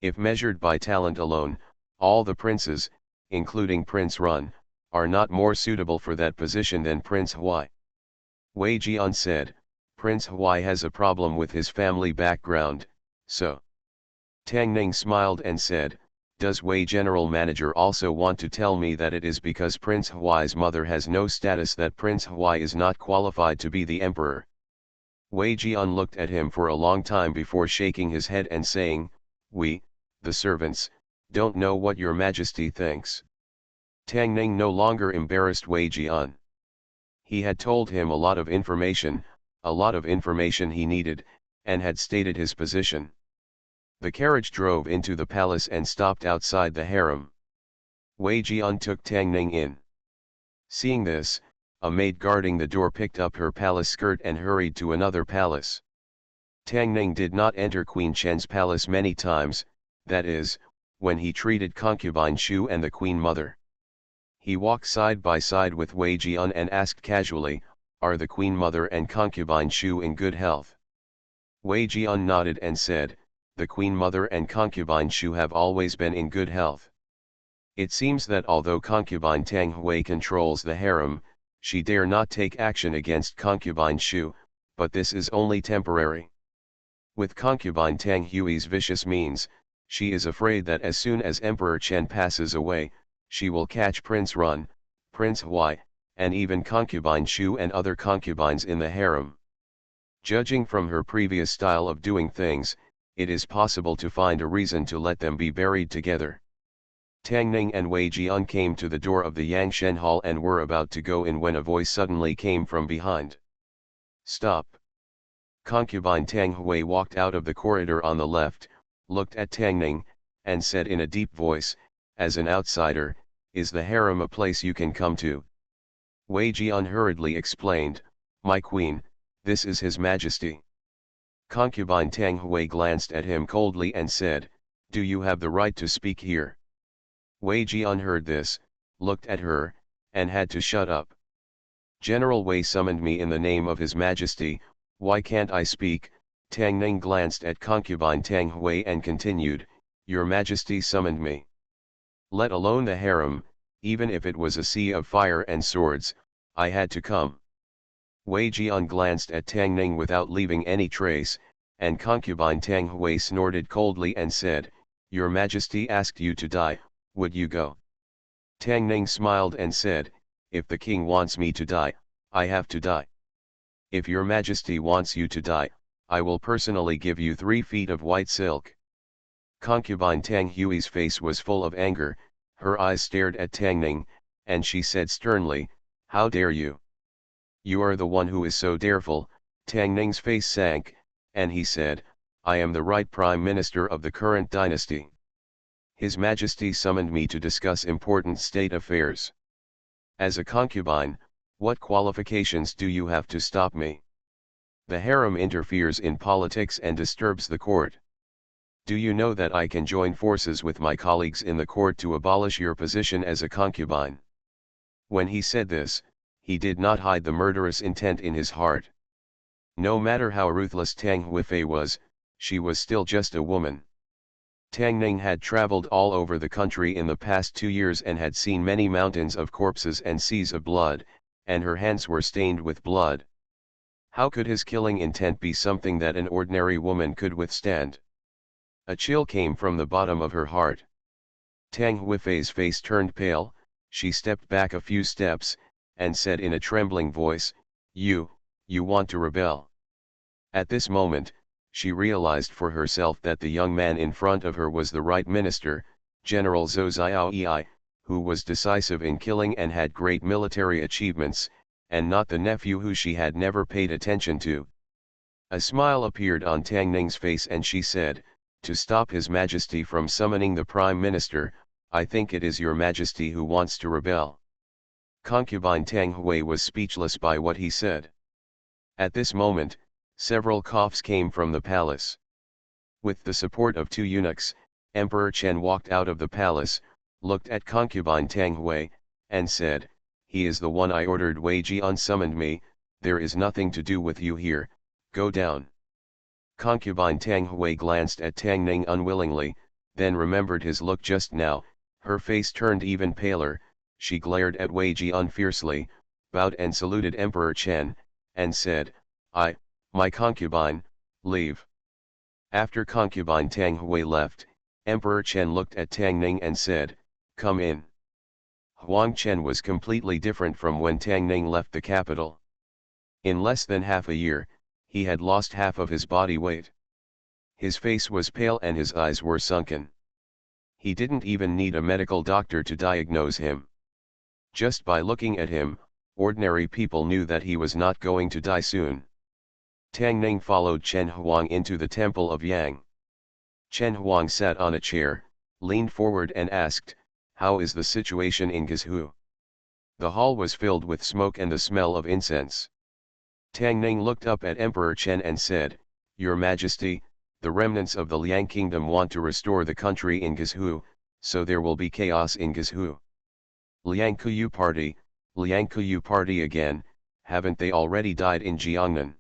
If measured by talent alone, all the princes, including Prince Run, are not more suitable for that position than Prince Huai. Wei Jian said, "Prince Huai has a problem with his family background, so." Tang Ning smiled and said, "Does Wei General Manager also want to tell me that it is because Prince Huai's mother has no status that Prince Huai is not qualified to be the emperor?" Wei Jian looked at him for a long time before shaking his head and saying, "We, the servants, don't know what your Majesty thinks." Tang Ning no longer embarrassed Wei Jian. He had told him a lot of information he needed, and had stated his position. The carriage drove into the palace and stopped outside the harem. Wei Jian took Tang Ning in. Seeing this, a maid guarding the door picked up her palace skirt and hurried to another palace. Tang Ning did not enter Queen Chen's palace many times, that is, when he treated concubine Shu and the queen mother. He walked side by side with Wei Jian and asked casually, "Are the queen mother and concubine Shu in good health?" Wei Jian nodded and said, "The queen mother and concubine Shu have always been in good health. It seems that although concubine Tang Hui controls the harem, she dare not take action against concubine Shu, but this is only temporary. With concubine Tang Hui's vicious means, she is afraid that as soon as Emperor Chen passes away, she will catch Prince Run, Prince Huai, and even concubine Shu and other concubines in the harem. Judging from her previous style of doing things, it is possible to find a reason to let them be buried together." Tang Ning and Wei Jian came to the door of the Yangshen Hall and were about to go in when a voice suddenly came from behind. "Stop!" Concubine Tang Hui walked out of the corridor on the left, looked at Tang Ning, and said in a deep voice, "As an outsider, is the harem a place you can come to?" Wei Jian hurriedly explained, "My queen, this is His Majesty." Concubine Tang Hui glanced at him coldly and said, "Do you have the right to speak here?" Wei Jian heard this, looked at her, and had to shut up. "General Wei summoned me in the name of His Majesty, why can't I speak?" Tang Ning glanced at concubine Tang Hui and continued, "Your Majesty summoned me. Let alone the harem, even if it was a sea of fire and swords, I had to come." Wei Jian glanced at Tang Ning without leaving any trace, and concubine Tang Hui snorted coldly and said, "Your Majesty asked you to die, would you go?" Tang Ning smiled and said, "If the king wants me to die, I have to die. If your Majesty wants you to die, I will personally give you 3 feet of white silk." Concubine Tang Hui's face was full of anger, her eyes stared at Tang Ning, and she said sternly, "How dare you? You are the one who is so dareful." Tang Ning's face sank, and he said, "I am the right Prime Minister of the current dynasty. His Majesty summoned me to discuss important state affairs. As a concubine, what qualifications do you have to stop me? The harem interferes in politics and disturbs the court. Do you know that I can join forces with my colleagues in the court to abolish your position as a concubine?" When he said this, he did not hide the murderous intent in his heart. No matter how ruthless Tang Huifei was, she was still just a woman. Tang Ning had traveled all over the country in the past 2 years and had seen many mountains of corpses and seas of blood, and her hands were stained with blood. How could his killing intent be something that an ordinary woman could withstand? A chill came from the bottom of her heart. Tang Huifei's face turned pale, she stepped back a few steps, and said in a trembling voice, You want to rebel. At this moment, she realized for herself that the young man in front of her was the right minister, General Zhou Xiaoyi, who was decisive in killing and had great military achievements, and not the nephew who she had never paid attention to. A smile appeared on Tang Ning's face and she said, To stop His Majesty from summoning the Prime Minister, I think it is Your Majesty who wants to rebel. Concubine Tang Hui was speechless by what he said. At this moment, several coughs came from the palace. With the support of 2 eunuchs, Emperor Chen walked out of the palace, looked at concubine Tang Hui, and said, He is the one I ordered. Wei Jian summoned me, there is nothing to do with you here, go down. Concubine Tang Hui glanced at Tang Ning unwillingly, then remembered his look just now, her face turned even paler, she glared at Wei Jian fiercely, bowed and saluted Emperor Chen, and said, My concubine, leave. After concubine Tang Hui left, Emperor Chen looked at Tang Ning and said, Come in. Huang Chen was completely different from when Tang Ning left the capital. In less than half a year, he had lost half of his body weight. His face was pale and his eyes were sunken. He didn't even need a medical doctor to diagnose him. Just by looking at him, ordinary people knew that he was not going to die soon. Tang Ning followed Chen Huang into the temple of Yang. Chen Huang sat on a chair, leaned forward and asked, How is the situation in Guizhou? The hall was filled with smoke and the smell of incense. Tang Ning looked up at Emperor Chen and said, Your Majesty, the remnants of the Liang kingdom want to restore the country in Guizhou, so there will be chaos in Guizhou. Liang Kuyu party again, haven't they already died in Jiangnan?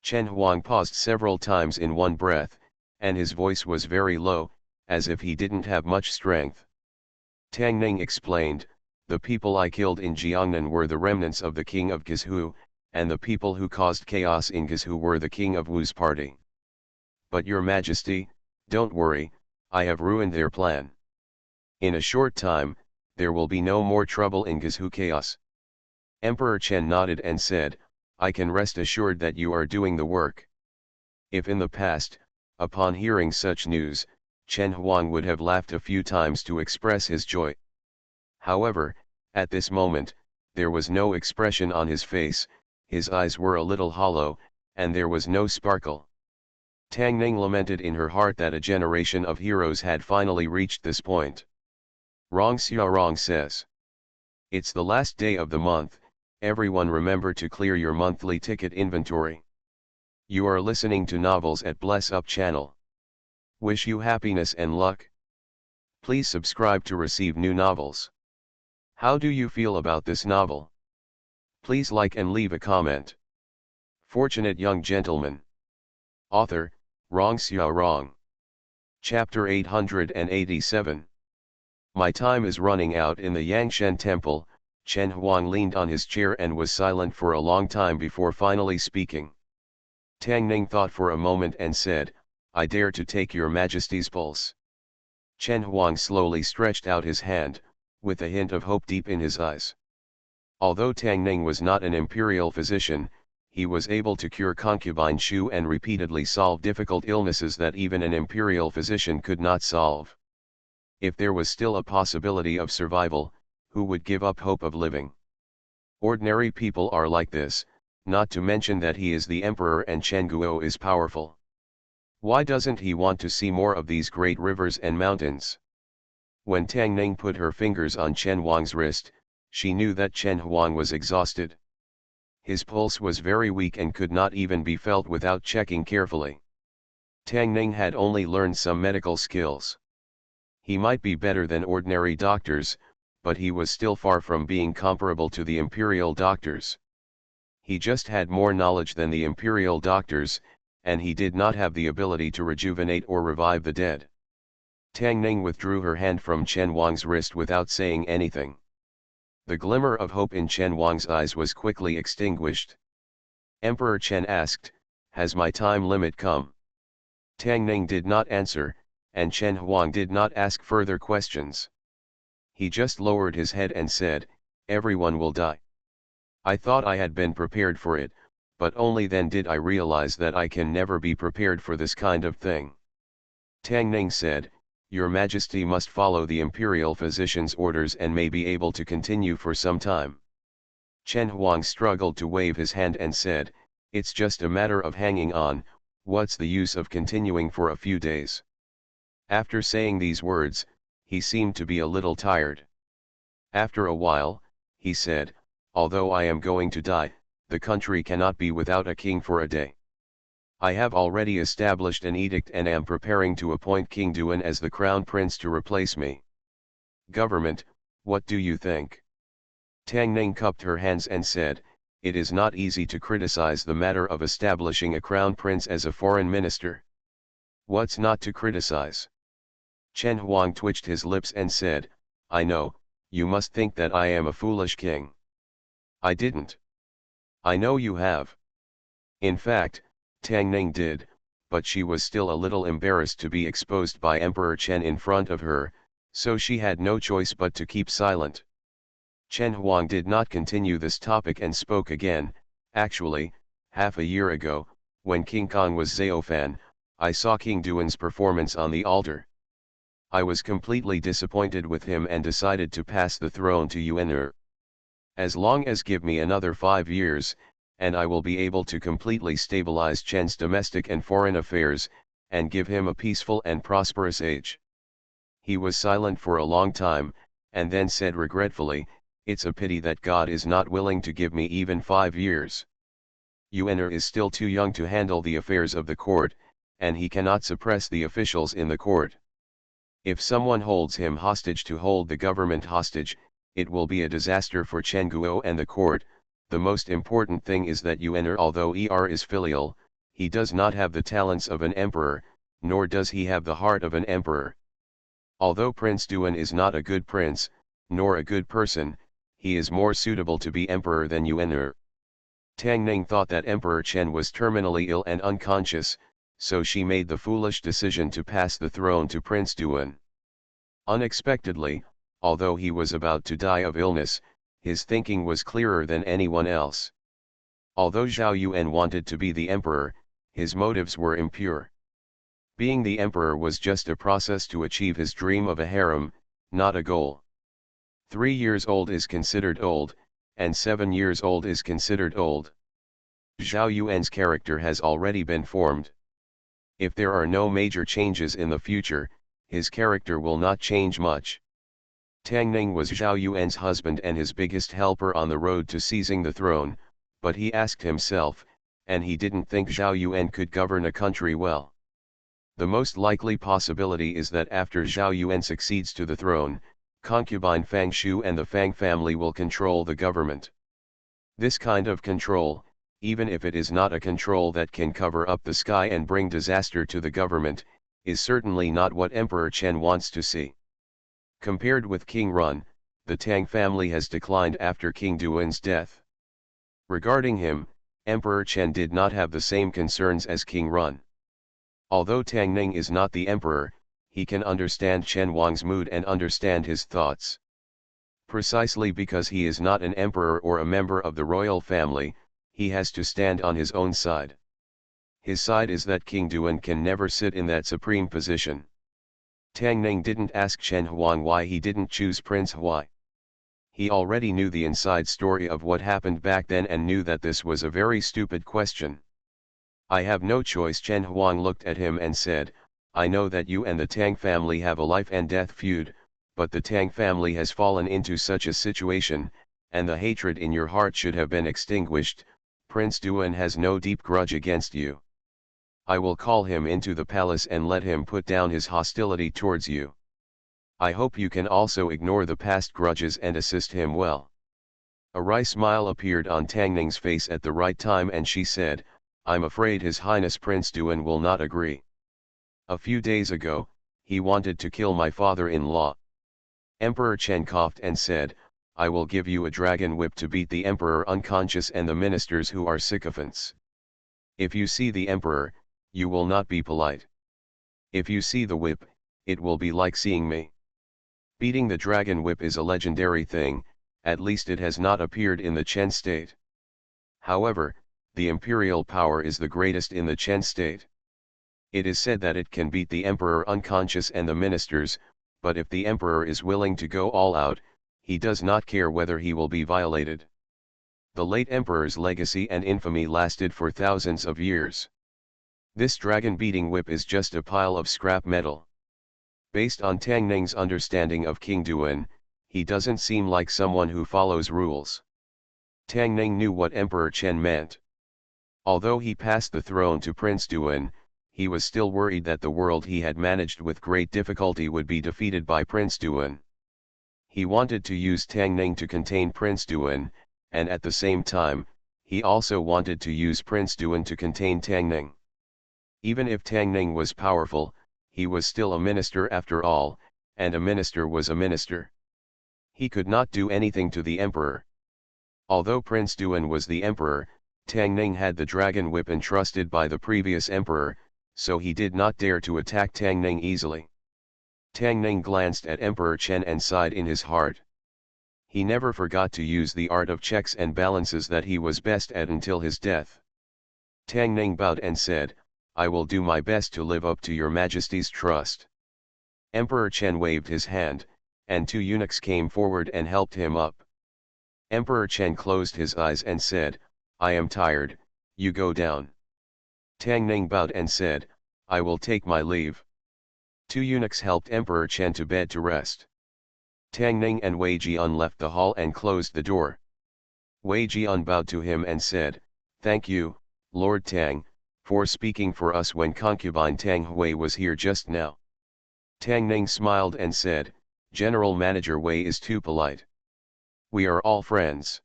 Chen Huang paused several times in one breath, and his voice was very low, as if he didn't have much strength. Tang Ning explained, The people I killed in Jiangnan were the remnants of the king of Guizhou, and the people who caused chaos in Guizhou were the king of Wu's party. But Your Majesty, don't worry, I have ruined their plan. In a short time, there will be no more trouble in Guizhou chaos. Emperor Chen nodded and said, I can rest assured that you are doing the work. If in the past, upon hearing such news, Chen Huang would have laughed a few times to express his joy. However, at this moment, there was no expression on his face, his eyes were a little hollow, and there was no sparkle. Tang Ning lamented in her heart that a generation of heroes had finally reached this point. Rong Xiaorong says, It's the last day of the month, everyone remember to clear your monthly ticket inventory. You are listening to novels at Bless Up channel. Wish you happiness and luck. Please subscribe to receive new novels. How do you feel about this novel? Please like and leave a comment. Fortunate Young Gentleman. Author, Rong Xiaorong. Chapter 887. My time is running out. In the Yangshan temple, Chen Huang leaned on his chair and was silent for a long time before finally speaking. Tang Ning thought for a moment and said, I dare to take Your Majesty's pulse. Chen Huang slowly stretched out his hand, with a hint of hope deep in his eyes. Although Tang Ning was not an imperial physician, he was able to cure concubine Shu and repeatedly solve difficult illnesses that even an imperial physician could not solve. If there was still a possibility of survival, who would give up hope of living? Ordinary people are like this, not to mention that he is the emperor and Chen Guo is powerful. Why doesn't he want to see more of these great rivers and mountains? When Tang Ning put her fingers on Chen Huang's wrist, she knew that Chen Huang was exhausted. His pulse was very weak and could not even be felt without checking carefully. Tang Ning had only learned some medical skills. He might be better than ordinary doctors, but he was still far from being comparable to the imperial doctors. He just had more knowledge than the imperial doctors, and he did not have the ability to rejuvenate or revive the dead. Tang Ning withdrew her hand from Chen Wang's wrist without saying anything. The glimmer of hope in Chen Wang's eyes was quickly extinguished. Emperor Chen asked, "Has my time limit come?" Tang Ning did not answer, and Chen Huang did not ask further questions. He just lowered his head and said, "Everyone will die." I thought I had been prepared for it, but only then did I realize that I can never be prepared for this kind of thing. Tang Ning said, "Your Majesty must follow the imperial physician's orders and may be able to continue for some time." Chen Huang struggled to wave his hand and said, "It's just a matter of hanging on, what's the use of continuing for a few days?" After saying these words, he seemed to be a little tired. After a while, he said, "Although I am going to die, the country cannot be without a king for a day. I have already established an edict and am preparing to appoint King Duan as the crown prince to replace me. Government, what do you think?" Tang Ning cupped her hands and said, "It is not easy to criticize the matter of establishing a crown prince as a foreign minister. What's not to criticize?" Chen Huang twitched his lips and said, "I know, you must think that I am a foolish king. I didn't. I know you have." In fact, Tang Ning did, but she was still a little embarrassed to be exposed by Emperor Chen in front of her, so she had no choice but to keep silent. Chen Huang did not continue this topic and spoke again. "Actually, half a year ago, when King Kong was Zaofan, I saw King Duan's performance on the altar. I was completely disappointed with him and decided to pass the throne to Yuan'er. As long as give me another 5 years, and I will be able to completely stabilize Chen's domestic and foreign affairs, and give him a peaceful and prosperous age." He was silent for a long time, and then said regretfully, "It's a pity that God is not willing to give me even 5 years. Yuan'er is still too young to handle the affairs of the court, and he cannot suppress the officials in the court. If someone holds him hostage to hold the government hostage, it will be a disaster for Chen Guo and the court. The most important thing is that Yuan'er, although is filial, he does not have the talents of an emperor, nor does he have the heart of an emperor. Although Prince Duan is not a good prince, nor a good person, he is more suitable to be emperor than Yuan'er." Tang Ning thought that Emperor Chen was terminally ill and unconscious, so she made the foolish decision to pass the throne to Prince Duan. Unexpectedly, although he was about to die of illness, his thinking was clearer than anyone else. Although Zhao Yuan wanted to be the emperor, his motives were impure. Being the emperor was just a process to achieve his dream of a harem, not a goal. 3 years old is considered old, and 7 years old is considered old. Zhao Yuan's character has already been formed. If there are no major changes in the future, his character will not change much. Tang Ning was Zhao Yuan's husband and his biggest helper on the road to seizing the throne, but he asked himself, and he didn't think Zhao Yuan could govern a country well. The most likely possibility is that after Zhao Yuan succeeds to the throne, concubine Fang Shu and the Fang family will control the government. This kind of control, even if it is not a control that can cover up the sky and bring disaster to the government, is certainly not what Emperor Chen wants to see. Compared with King Run, the Tang family has declined after King Duan's death. Regarding him, Emperor Chen did not have the same concerns as King Run. Although Tang Ning is not the emperor, he can understand Chen Wang's mood and understand his thoughts. Precisely because he is not an emperor or a member of the royal family, he has to stand on his own side. His side is that King Duan can never sit in that supreme position. Tang Ning didn't ask Chen Huang why he didn't choose Prince Huai. He already knew the inside story of what happened back then and knew that this was a very stupid question. "I have no choice." Chen Huang looked at him and said, "I know that you and the Tang family have a life and death feud, but the Tang family has fallen into such a situation, and the hatred in your heart should have been extinguished. Prince Duan has no deep grudge against you. I will call him into the palace and let him put down his hostility towards you. I hope you can also ignore the past grudges and assist him well." A wry smile appeared on Tang Ning's face at the right time and she said, I'm afraid His Highness Prince Duan will not agree. A few days ago, he wanted to kill my father-in-law. Emperor Chen coughed and said, I will give you a dragon whip to beat the emperor unconscious and the ministers who are sycophants. If you see the emperor, you will not be polite. If you see the whip, it will be like seeing me. Beating the dragon whip is a legendary thing, at least it has not appeared in the Chen state. However, the imperial power is the greatest in the Chen state. It is said that it can beat the emperor unconscious and the ministers, but if the emperor is willing to go all out, he does not care whether he will be violated. The late emperor's legacy and infamy lasted for thousands of years. This dragon-beating whip is just a pile of scrap metal. Based on Tang Ning's understanding of King Duan, he doesn't seem like someone who follows rules. Tang Ning knew what Emperor Chen meant. Although he passed the throne to Prince Duan, he was still worried that the world he had managed with great difficulty would be defeated by Prince Duan. He wanted to use Tang Ning to contain Prince Duan, and at the same time, he also wanted to use Prince Duan to contain Tang Ning. Even if Tang Ning was powerful, he was still a minister after all, and a minister was a minister. He could not do anything to the emperor. Although Prince Duan was the emperor, Tang Ning had the dragon whip entrusted by the previous emperor, so he did not dare to attack Tang Ning easily. Tang Ning glanced at Emperor Chen and sighed in his heart. He never forgot to use the art of checks and balances that he was best at until his death. Tang Ning bowed and said, I will do my best to live up to your Majesty's trust. Emperor Chen waved his hand, and two eunuchs came forward and helped him up. Emperor Chen closed his eyes and said, I am tired, you go down. Tang Ning bowed and said, I will take my leave. Two eunuchs helped Emperor Chen to bed to rest. Tang Ning and Wei Jian left the hall and closed the door. Wei Jian bowed to him and said, Thank you, Lord Tang, for speaking for us when concubine Tang Hui was here just now. Tang Ning smiled and said, General Manager Wei is too polite. We are all friends.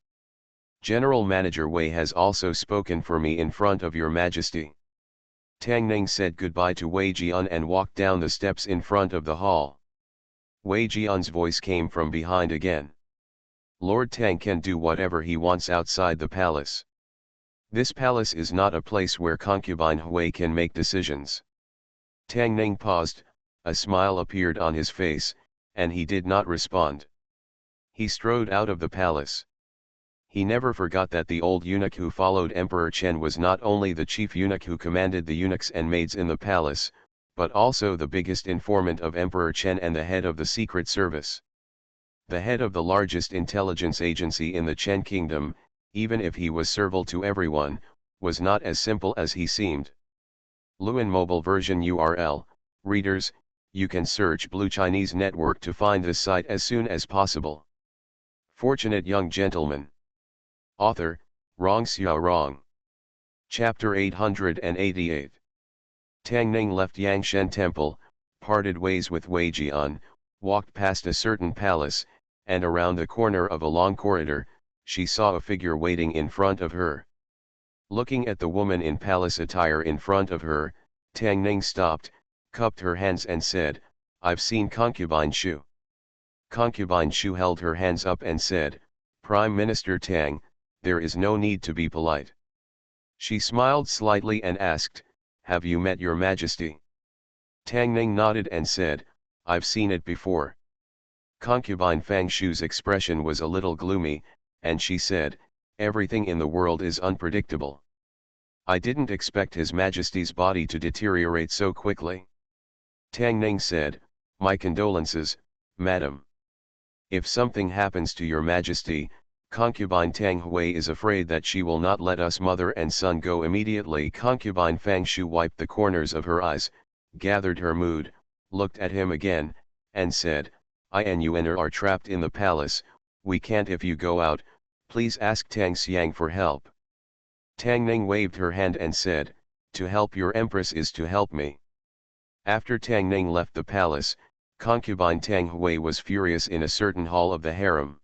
General Manager Wei has also spoken for me in front of your Majesty. Tang Ning said goodbye to Wei Jian and walked down the steps in front of the hall. Wei Jian's voice came from behind again. Lord Tang can do whatever he wants outside the palace. This palace is not a place where concubine Hui can make decisions. Tang Ning paused, a smile appeared on his face, and he did not respond. He strode out of the palace. He never forgot that the old eunuch who followed Emperor Chen was not only the chief eunuch who commanded the eunuchs and maids in the palace, but also the biggest informant of Emperor Chen and the head of the secret service. The head of the largest intelligence agency in the Chen kingdom, even if he was servile to everyone, was not as simple as he seemed. Luan Mobile version URL, readers, you can search Blue Chinese Network to find this site as soon as possible. Fortunate Young Gentleman. Author, Rong Xiao Rong. Chapter 888. Tang Ning left Yangshen Temple, parted ways with Wei Jian, walked past a certain palace, and around the corner of a long corridor, she saw a figure waiting in front of her. Looking at the woman in palace attire in front of her, Tang Ning stopped, cupped her hands and said, I've seen Concubine Shu. Concubine Shu held her hands up and said, Prime Minister Tang, there is no need to be polite. She smiled slightly and asked, Have you met your Majesty? Tang Ning nodded and said, I've seen it before. Concubine Fang Shu's expression was a little gloomy, and she said, Everything in the world is unpredictable. I didn't expect His Majesty's body to deteriorate so quickly. Tang Ning said, My condolences, madam. If something happens to your Majesty, Concubine Tang Hui is afraid that she will not let us mother and son go immediately. Concubine Fang Shu wiped the corners of her eyes, gathered her mood, looked at him again, and said, I and you are trapped in the palace, we can't. If you go out, please ask Tang Xiang for help. Tang Ning waved her hand and said, To help your Empress is to help me. After Tang Ning left the palace, concubine Tang Hui was furious in a certain hall of the harem.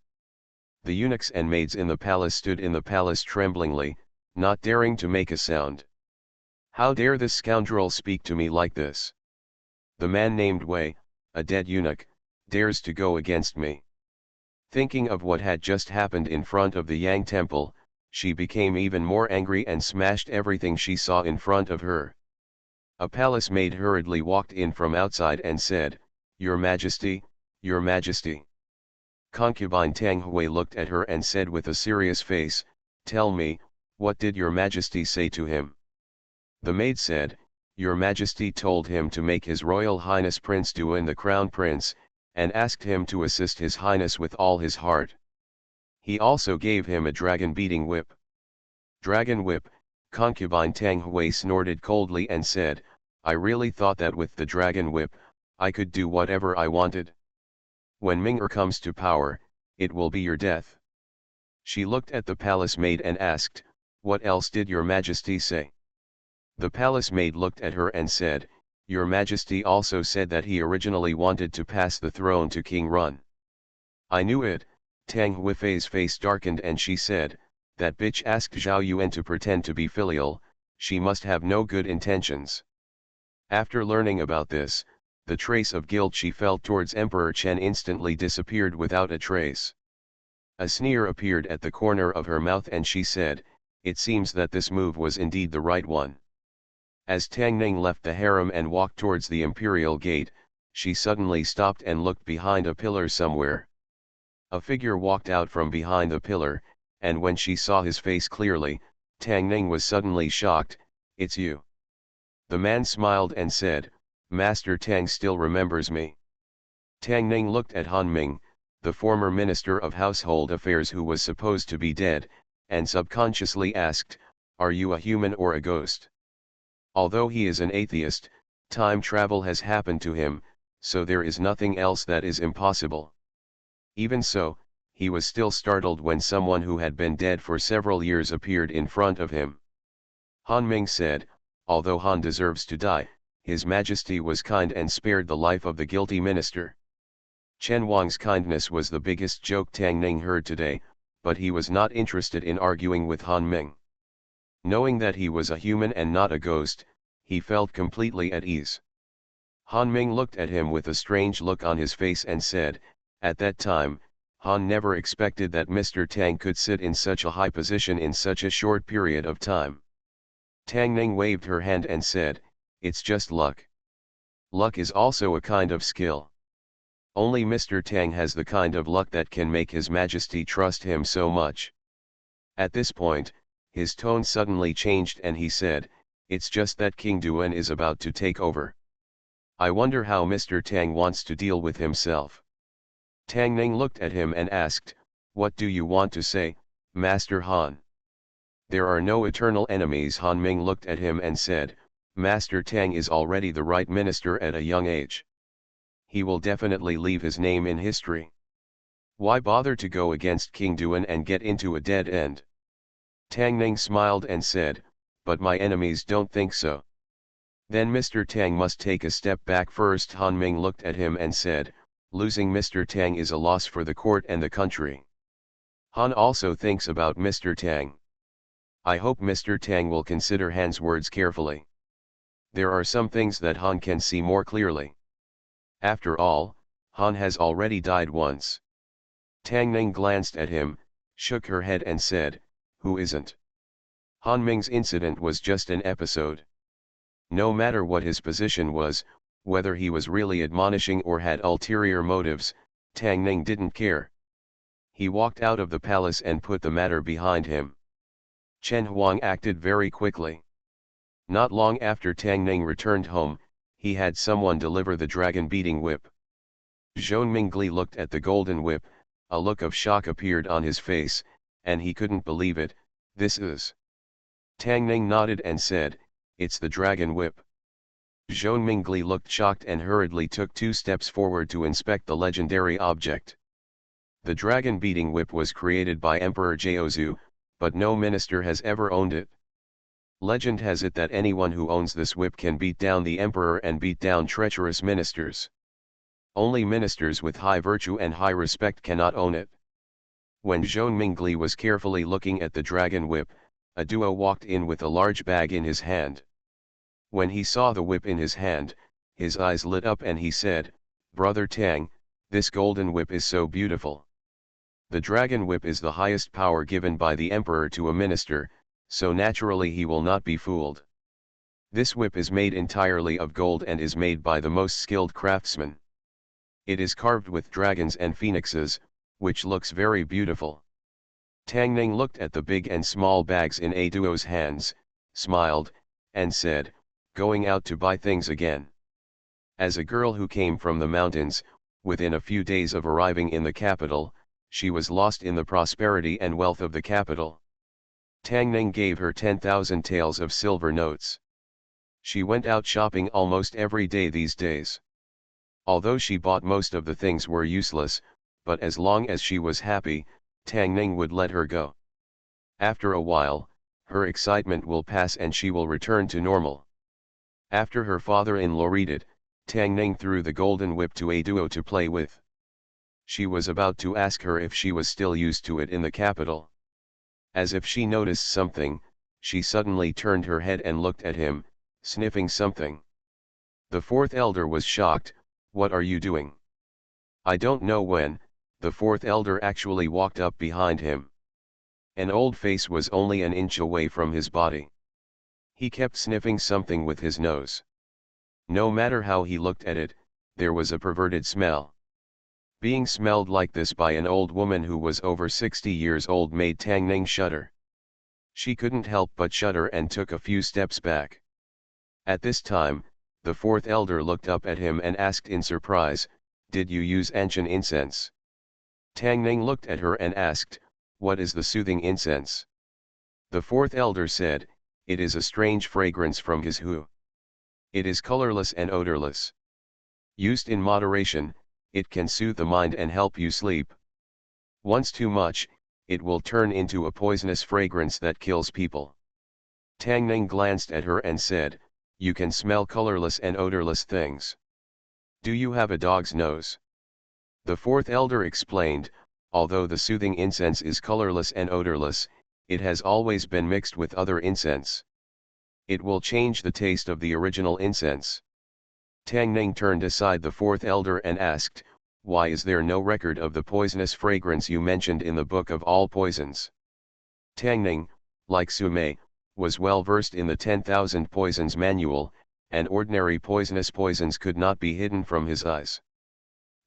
The eunuchs and maids in the palace stood in the palace tremblingly, not daring to make a sound. How dare this scoundrel speak to me like this? The man named Wei, a dead eunuch, dares to go against me. Thinking of what had just happened in front of the Yang temple, she became even more angry and smashed everything she saw in front of her. A palace maid hurriedly walked in from outside and said, "Your Majesty, Your Majesty." Concubine Tang Hui looked at her and said with a serious face, "Tell me, what did Your Majesty say to him?" The maid said, "Your Majesty told him to make His Royal Highness Prince Duan the Crown Prince, and asked him to assist His Highness with all his heart. He also gave him a dragon-beating whip." "Dragon whip," concubine Tang Hui snorted coldly and said, "I really thought that with the dragon whip, I could do whatever I wanted. When Ming-er comes to power, it will be your death." She looked at the palace maid and asked, "What else did Your Majesty say?" The palace maid looked at her and said, "Your Majesty also said that he originally wanted to pass the throne to King Run." "I knew it." Tang Huifei's face darkened and she said, "That bitch asked Zhao Yuan to pretend to be filial, she must have no good intentions." After learning about this, the trace of guilt she felt towards Emperor Chen instantly disappeared without a trace. A sneer appeared at the corner of her mouth and she said, "It seems that this move was indeed the right one." As Tang Ning left the harem and walked towards the imperial gate, she suddenly stopped and looked behind a pillar somewhere. A figure walked out from behind the pillar, and when she saw his face clearly, Tang Ning was suddenly shocked. "It's you." The man smiled and said, "Master Tang still remembers me." Tang Ning looked at Han Ming, the former Minister of Household Affairs who was supposed to be dead, and subconsciously asked, "Are you a human or a ghost?" Although he is an atheist, time travel has happened to him, so there is nothing else that is impossible. Even so, he was still startled when someone who had been dead for several years appeared in front of him. Han Ming said, "Although Han deserves to die, His Majesty was kind and spared the life of the guilty minister." Chen Wang's kindness was the biggest joke Tang Ning heard today, but he was not interested in arguing with Han Ming. Knowing that he was a human and not a ghost, he felt completely at ease. Han Ming looked at him with a strange look on his face and said, "At that time, Han never expected that Mr. Tang could sit in such a high position in such a short period of time." Tang Ning waved her hand and said, "It's just luck. Luck is also a kind of skill. Only Mr. Tang has the kind of luck that can make His Majesty trust him so much." At this point, his tone suddenly changed and he said, "It's just that King Duan is about to take over. I wonder how Mr. Tang wants to deal with himself." Tang Ning looked at him and asked, "What do you want to say, Master Han?" "There are no eternal enemies." Han Ming looked at him and said, "Master Tang is already the right minister at a young age. He will definitely leave his name in history. Why bother to go against King Duan and get into a dead end?" Tang Ning smiled and said, "But my enemies don't think so." "Then Mr. Tang must take a step back first." Han Ming looked at him and said, "Losing Mr. Tang is a loss for the court and the country. Han also thinks about Mr. Tang. I hope Mr. Tang will consider Han's words carefully. There are some things that Han can see more clearly. After all, Han has already died once." Tang Ning glanced at him, shook her head and said, "Who isn't?" Han Ming's incident was just an episode. No matter what his position was, whether he was really admonishing or had ulterior motives, Tang Ning didn't care. He walked out of the palace and put the matter behind him. Chen Huang acted very quickly. Not long after Tang Ning returned home, he had someone deliver the dragon-beating whip. Zhou Mingli looked at the golden whip, a look of shock appeared on his face, and he couldn't believe it. "This is..." Tang Ning nodded and said, "It's the dragon whip." Zhou Mingli looked shocked and hurriedly took 2 steps forward to inspect the legendary object. The dragon-beating whip was created by Emperor Jiaozu, but no minister has ever owned it. Legend has it that anyone who owns this whip can beat down the emperor and beat down treacherous ministers. Only ministers with high virtue and high respect cannot own it. When Zhou Mingli was carefully looking at the dragon whip, a duo walked in with a large bag in his hand. When he saw the whip in his hand, his eyes lit up and he said, "Brother Tang, this golden whip is so beautiful. The dragon whip is the highest power given by the emperor to a minister, so naturally he will not be fooled. This whip is made entirely of gold and is made by the most skilled craftsman. It is carved with dragons and phoenixes, which looks very beautiful." Tang Ning looked at the big and small bags in a duo's hands, smiled, and said, "Going out to buy things again." As a girl who came from the mountains, within a few days of arriving in the capital, she was lost in the prosperity and wealth of the capital. Tang Ning gave her 10,000 taels of silver notes. She went out shopping almost every day these days. Although she bought most of the things were useless, but as long as she was happy, Tang Ning would let her go. After a while, her excitement will pass and she will return to normal. After her father-in-law read it, Tang Ning threw the golden whip to a duo to play with. She was about to ask her if she was still used to it in the capital. As if she noticed something, she suddenly turned her head and looked at him, sniffing something. The fourth elder was shocked. "What are you doing?" "I don't know when." The fourth elder actually walked up behind him. An old face was only an inch away from his body. He kept sniffing something with his nose. No matter how he looked at it, there was a perverted smell. Being smelled like this by an old woman who was over 60 years old made Tang Ning shudder. She couldn't help but shudder and took a few steps back. At this time, the fourth elder looked up at him and asked in surprise, "Did you use ancient incense?" Tang Ning looked at her and asked, "What is the soothing incense?" The fourth elder said, "It is a strange fragrance from his hu. It is colorless and odorless. Used in moderation, it can soothe the mind and help you sleep. Once too much, it will turn into a poisonous fragrance that kills people." Tang Ning glanced at her and said, "You can smell colorless and odorless things. Do you have a dog's nose?" The fourth elder explained, "Although the soothing incense is colorless and odorless, it has always been mixed with other incense. It will change the taste of the original incense." Tang Ning turned aside the fourth elder and asked, "Why is there no record of the poisonous fragrance you mentioned in the Book of All Poisons?" Tang Ning, like Su Mei, was well versed in the 10,000 Poisons Manual, and ordinary poisonous poisons could not be hidden from his eyes.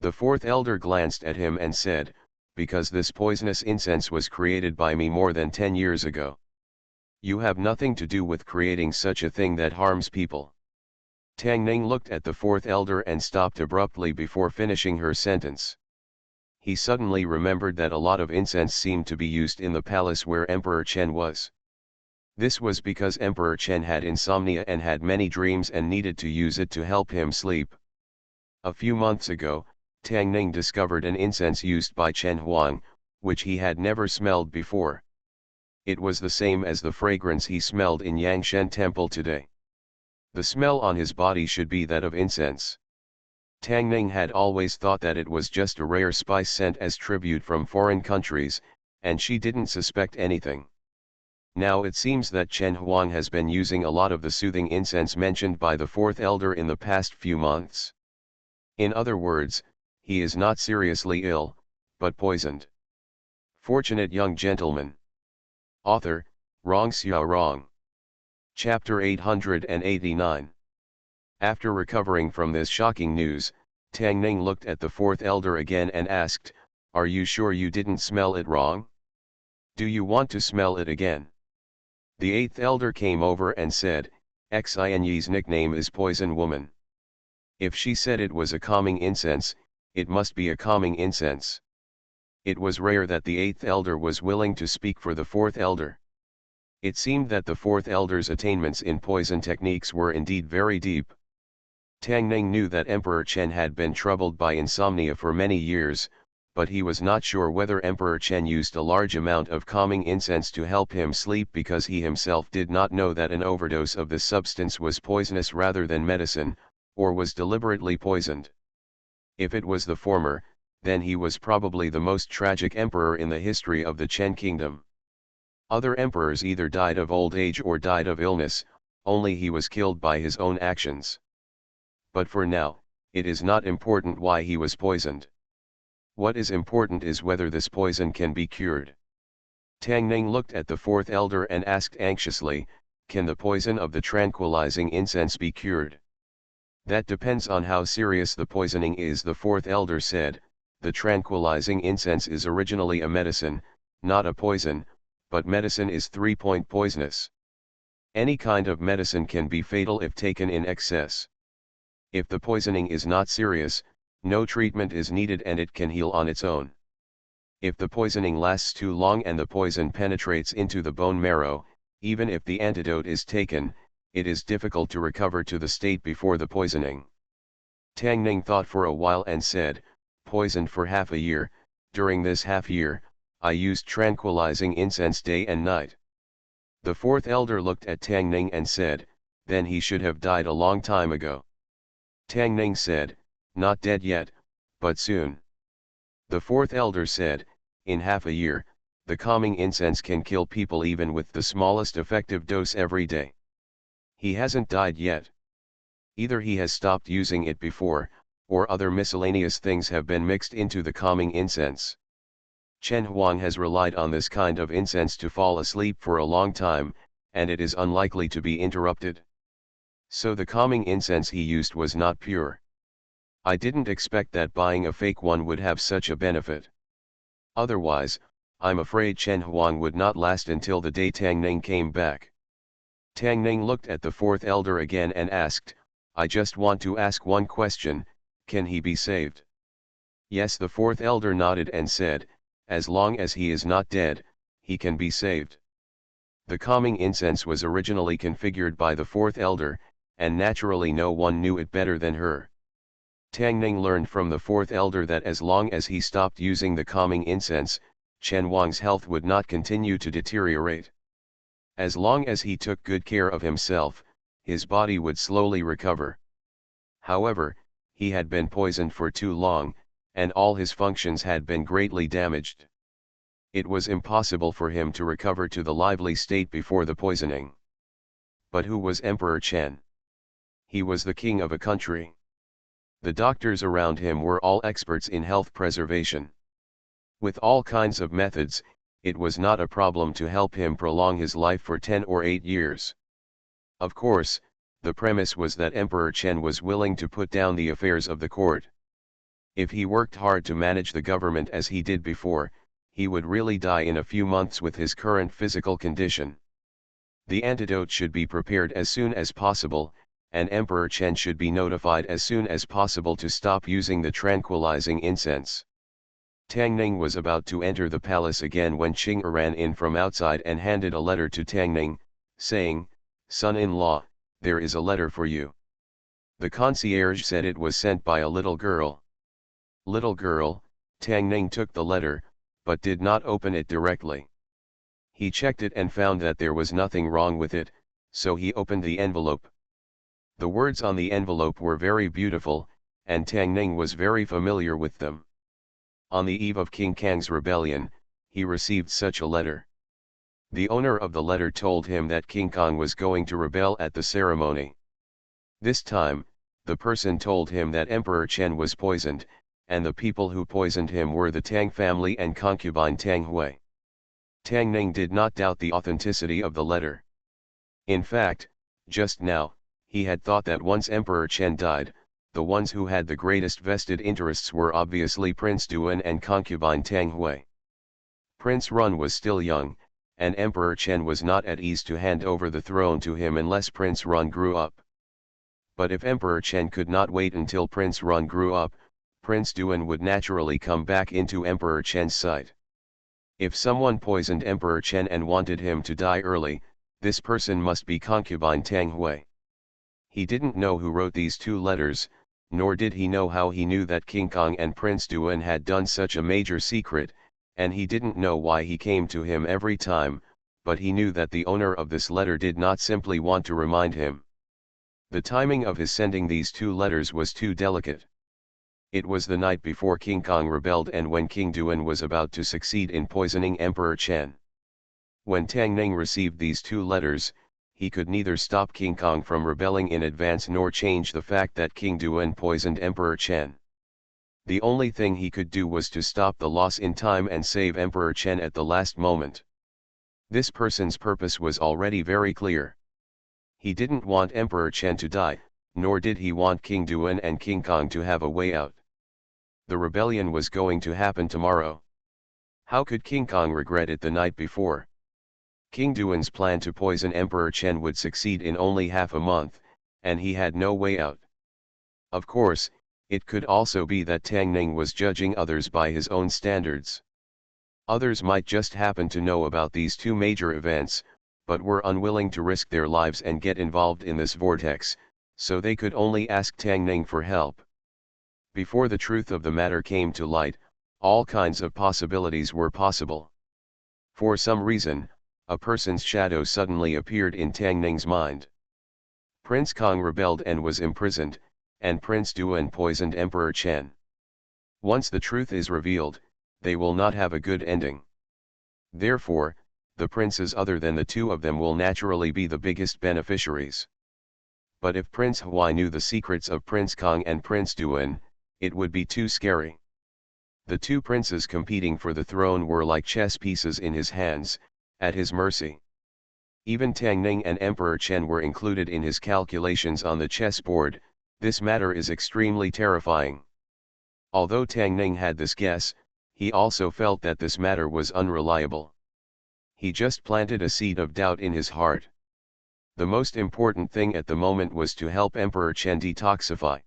The fourth elder glanced at him and said, "Because this poisonous incense was created by me more than 10 years ago. You have nothing to do with creating such a thing that harms people." Tang Ning looked at the fourth elder and stopped abruptly before finishing her sentence. He suddenly remembered that a lot of incense seemed to be used in the palace where Emperor Chen was. This was because Emperor Chen had insomnia and had many dreams and needed to use it to help him sleep. A few months ago, Tang Ning discovered an incense used by Chen Huang, which he had never smelled before. It was the same as the fragrance he smelled in Yangshen Temple today. The smell on his body should be that of incense. Tang Ning had always thought that it was just a rare spice sent as tribute from foreign countries, and she didn't suspect anything. Now it seems that Chen Huang has been using a lot of the soothing incense mentioned by the fourth elder in the past few months. In other words, he is not seriously ill, but poisoned. Fortunate young gentleman. Author, Rong Xiao Rong. Chapter 889. After recovering from this shocking news, Tang Ning looked at the fourth elder again and asked, "Are you sure you didn't smell it wrong? Do you want to smell it again?" The eighth elder came over and said, "Xinyi's nickname is Poison Woman. If she said it was a calming incense, it must be a calming incense." It was rare that the eighth elder was willing to speak for the fourth elder. It seemed that the fourth elder's attainments in poison techniques were indeed very deep. Tang Ning knew that Emperor Chen had been troubled by insomnia for many years, but he was not sure whether Emperor Chen used a large amount of calming incense to help him sleep because he himself did not know that an overdose of this substance was poisonous rather than medicine, or was deliberately poisoned. If it was the former, then he was probably the most tragic emperor in the history of the Chen kingdom. Other emperors either died of old age or died of illness, only he was killed by his own actions. But for now, it is not important why he was poisoned. What is important is whether this poison can be cured. Tang Ning looked at the fourth elder and asked anxiously, can the poison of the tranquilizing incense be cured? That depends on how serious the poisoning is, the fourth elder said. The tranquilizing incense is originally a medicine, not a poison, but medicine is 3-point poisonous. Any kind of medicine can be fatal if taken in excess. If the poisoning is not serious, no treatment is needed and it can heal on its own. If the poisoning lasts too long and the poison penetrates into the bone marrow, even if the antidote is taken, it is difficult to recover to the state before the poisoning. Tang Ning thought for a while and said, poisoned for half a year, during this half year, I used tranquilizing incense day and night. The fourth elder looked at Tang Ning and said, then he should have died a long time ago. Tang Ning said, not dead yet, but soon. The fourth elder said, in half a year, the calming incense can kill people even with the smallest effective dose every day. He hasn't died yet. Either he has stopped using it before, or other miscellaneous things have been mixed into the calming incense. Chen Huang has relied on this kind of incense to fall asleep for a long time, and it is unlikely to be interrupted. So the calming incense he used was not pure. I didn't expect that buying a fake one would have such a benefit. Otherwise, I'm afraid Chen Huang would not last until the day Tang Ning came back. Tang Ning looked at the fourth elder again and asked, I just want to ask one question, can he be saved? Yes, the fourth elder nodded and said, as long as he is not dead, he can be saved. The calming incense was originally configured by the fourth elder, and naturally no one knew it better than her. Tang Ning learned from the fourth elder that as long as he stopped using the calming incense, Chen Wang's health would not continue to deteriorate. As long as he took good care of himself, his body would slowly recover. However, he had been poisoned for too long, and all his functions had been greatly damaged. It was impossible for him to recover to the lively state before the poisoning. But who was Emperor Chen? He was the king of a country. The doctors around him were all experts in health preservation. With all kinds of methods, it was not a problem to help him prolong his life for 10 or 8 years. Of course, the premise was that Emperor Chen was willing to put down the affairs of the court. If he worked hard to manage the government as he did before, he would really die in a few months with his current physical condition. The antidote should be prepared as soon as possible, and Emperor Chen should be notified as soon as possible to stop using the tranquilizing incense. Tang Ning was about to enter the palace again when Qing ran in from outside and handed a letter to Tang Ning, saying, son-in-law, there is a letter for you. The concierge said it was sent by a little girl. Little girl, Tang Ning took the letter, but did not open it directly. He checked it and found that there was nothing wrong with it, so he opened the envelope. The words on the envelope were very beautiful, and Tang Ning was very familiar with them. On the eve of King Kang's rebellion, he received such a letter. The owner of the letter told him that King Kong was going to rebel at the ceremony. This time, the person told him that Emperor Chen was poisoned, and the people who poisoned him were the Tang family and concubine Tang Hui. Tang Ning did not doubt the authenticity of the letter. In fact, just now, he had thought that once Emperor Chen died, the ones who had the greatest vested interests were obviously Prince Duan and concubine Tang Hui. Prince Run was still young, and Emperor Chen was not at ease to hand over the throne to him unless Prince Run grew up. But if Emperor Chen could not wait until Prince Run grew up, Prince Duan would naturally come back into Emperor Chen's sight. If someone poisoned Emperor Chen and wanted him to die early, this person must be concubine Tang Hui. He didn't know who wrote these 2 letters, nor did he know how he knew that King Kong and Prince Duan had done such a major secret, and he didn't know why he came to him every time, but he knew that the owner of this letter did not simply want to remind him. The timing of his sending these 2 letters was too delicate. It was the night before King Kong rebelled and when King Duan was about to succeed in poisoning Emperor Chen. When Tang Ning received these 2 letters, he could neither stop King Kong from rebelling in advance nor change the fact that King Duan poisoned Emperor Chen. The only thing he could do was to stop the loss in time and save Emperor Chen at the last moment. This person's purpose was already very clear. He didn't want Emperor Chen to die, nor did he want King Duan and King Kong to have a way out. The rebellion was going to happen tomorrow. How could King Kong regret it the night before? King Duan's plan to poison Emperor Chen would succeed in only half a month, and he had no way out. Of course, it could also be that Tang Ning was judging others by his own standards. Others might just happen to know about these two major events, but were unwilling to risk their lives and get involved in this vortex, so they could only ask Tang Ning for help. Before the truth of the matter came to light, all kinds of possibilities were possible. For some reason, a person's shadow suddenly appeared in Tang Ning's mind. Prince Kong rebelled and was imprisoned, and Prince Duan poisoned Emperor Chen. Once the truth is revealed, they will not have a good ending. Therefore, the princes other than the two of them will naturally be the biggest beneficiaries. But if Prince Huai knew the secrets of Prince Kong and Prince Duan, it would be too scary. The two princes competing for the throne were like chess pieces in his hands, at his mercy. Even Tang Ning and Emperor Chen were included in his calculations on the chessboard. This matter is extremely terrifying. Although Tang Ning had this guess, he also felt that this matter was unreliable. He just planted a seed of doubt in his heart. The most important thing at the moment was to help Emperor Chen detoxify.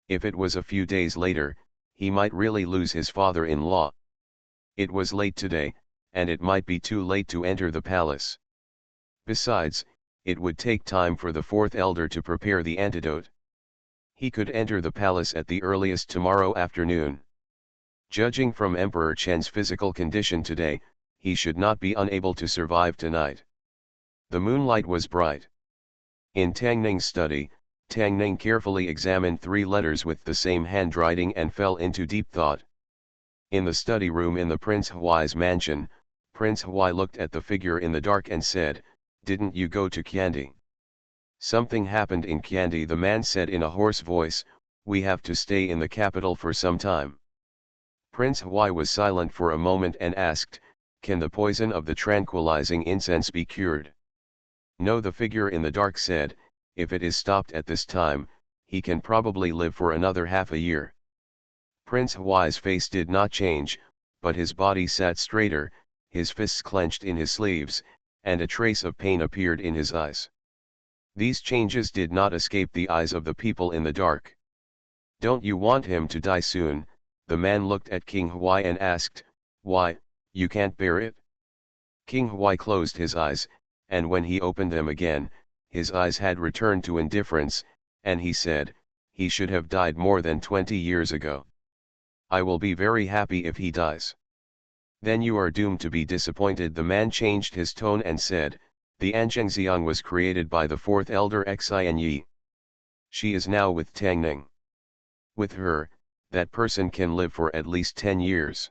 If it was a few days later, he might really lose his father-in-law. It was late today, and it might be too late to enter the palace. Besides, it would take time for the fourth elder to prepare the antidote. He could enter the palace at the earliest tomorrow afternoon. Judging from Emperor Chen's physical condition today, he should not be unable to survive tonight. The moonlight was bright. In Tang Ning's study, Tang Ning carefully examined 3 letters with the same handwriting and fell into deep thought. In the study room in the Prince Huai's mansion, Prince Huai looked at the figure in the dark and said, "Didn't you go to Kandy?" "Something happened in Kandy," the man said in a hoarse voice. "We have to stay in the capital for some time." Prince Huai was silent for a moment and asked, "Can the poison of the tranquilizing incense be cured?" "No," the figure in the dark said. "If it is stopped at this time, he can probably live for another half a year." Prince Huai's face did not change, but his body sat straighter, his fists clenched in his sleeves, and a trace of pain appeared in his eyes. These changes did not escape the eyes of the people in the dark. "Don't you want him to die soon?" The man looked at King Huai and asked, "Why, you can't bear it?" King Huai closed his eyes, and when he opened them again, his eyes had returned to indifference, and he said, "He should have died more than 20 years ago. I will be very happy if he dies." "Then you are doomed to be disappointed." The man changed his tone and said, "The Anchengxiang was created by the fourth elder Xianyi. She is now with Tang Ning. With her, that person can live for at least 10 years.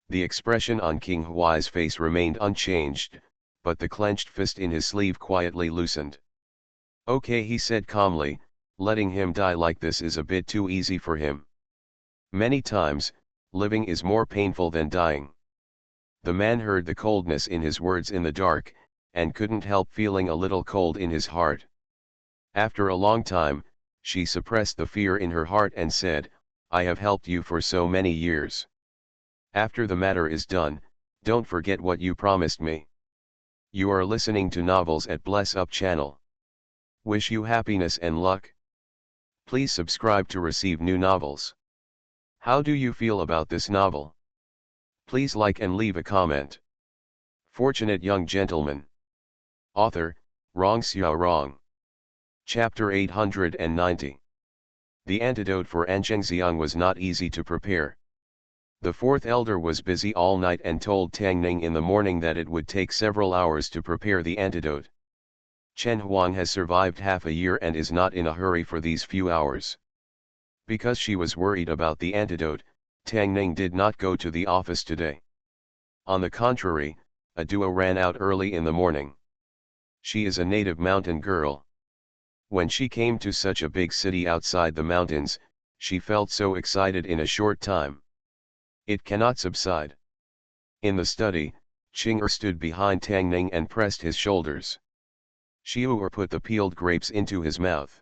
The expression on King Huai's face remained unchanged, but the clenched fist in his sleeve quietly loosened. "Okay," he said calmly, "letting him die like this is a bit too easy for him. Many times, living is more painful than dying." The man heard the coldness in his words in the dark, and couldn't help feeling a little cold in his heart. After a long time, she suppressed the fear in her heart and said, "I have helped you for so many years. After the matter is done, don't forget what you promised me." You are listening to Novels at Bless Up channel. Wish you happiness and luck. Please subscribe to receive new novels. How do you feel about this novel? Please like and leave a comment. Fortunate Young Gentleman. Author, Rong Xiao Rong. Chapter 890. The antidote for Anchengxiang was not easy to prepare. The fourth elder was busy all night and told Tang Ning in the morning that it would take several hours to prepare the antidote. Chen Huang has survived half a year and is not in a hurry for these few hours. Because she was worried about the antidote, Tang Ning did not go to the office today. On the contrary, a duo ran out early in the morning. She is a native mountain girl. When she came to such a big city outside the mountains, she felt so excited in a short time. It cannot subside. In the study, Qing'er stood behind Tang Ning and pressed his shoulders. Xiu'er put the peeled grapes into his mouth.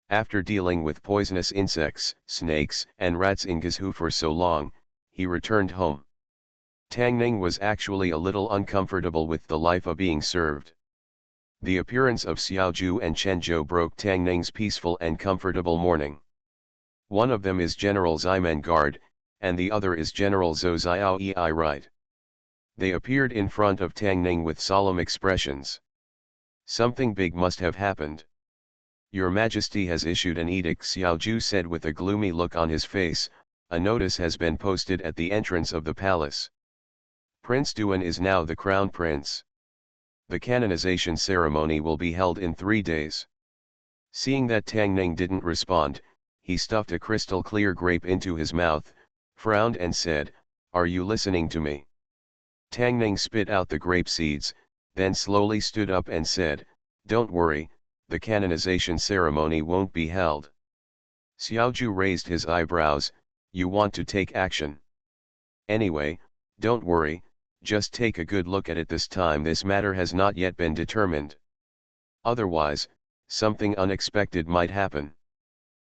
After dealing with poisonous insects, snakes, and rats in Guizhou for so long, he returned home. Tang Ning was actually a little uncomfortable with the life of being served. The appearance of Xiaozhu and Chen Zhou broke Tang Ning's peaceful and comfortable morning. One of them is General Ximen Guard, and the other is General Zhou Xiao Ei Right. They appeared in front of Tang Ning with solemn expressions. Something big must have happened. Your Majesty has issued an edict, Xiaozhu said with a gloomy look on his face. A notice has been posted at the entrance of the palace. Prince Duan is now the crown prince. The canonization ceremony will be held in 3 days. Seeing that Tang Ning didn't respond, he stuffed a crystal clear grape into his mouth, frowned and said, "Are you listening to me?" Tang Ning spit out the grape seeds, then slowly stood up and said, "Don't worry, the canonization ceremony won't be held." Xiaozhu raised his eyebrows. "You want to take action? Anyway, don't worry, just take a good look at it this time. This matter has not yet been determined. Otherwise, something unexpected might happen."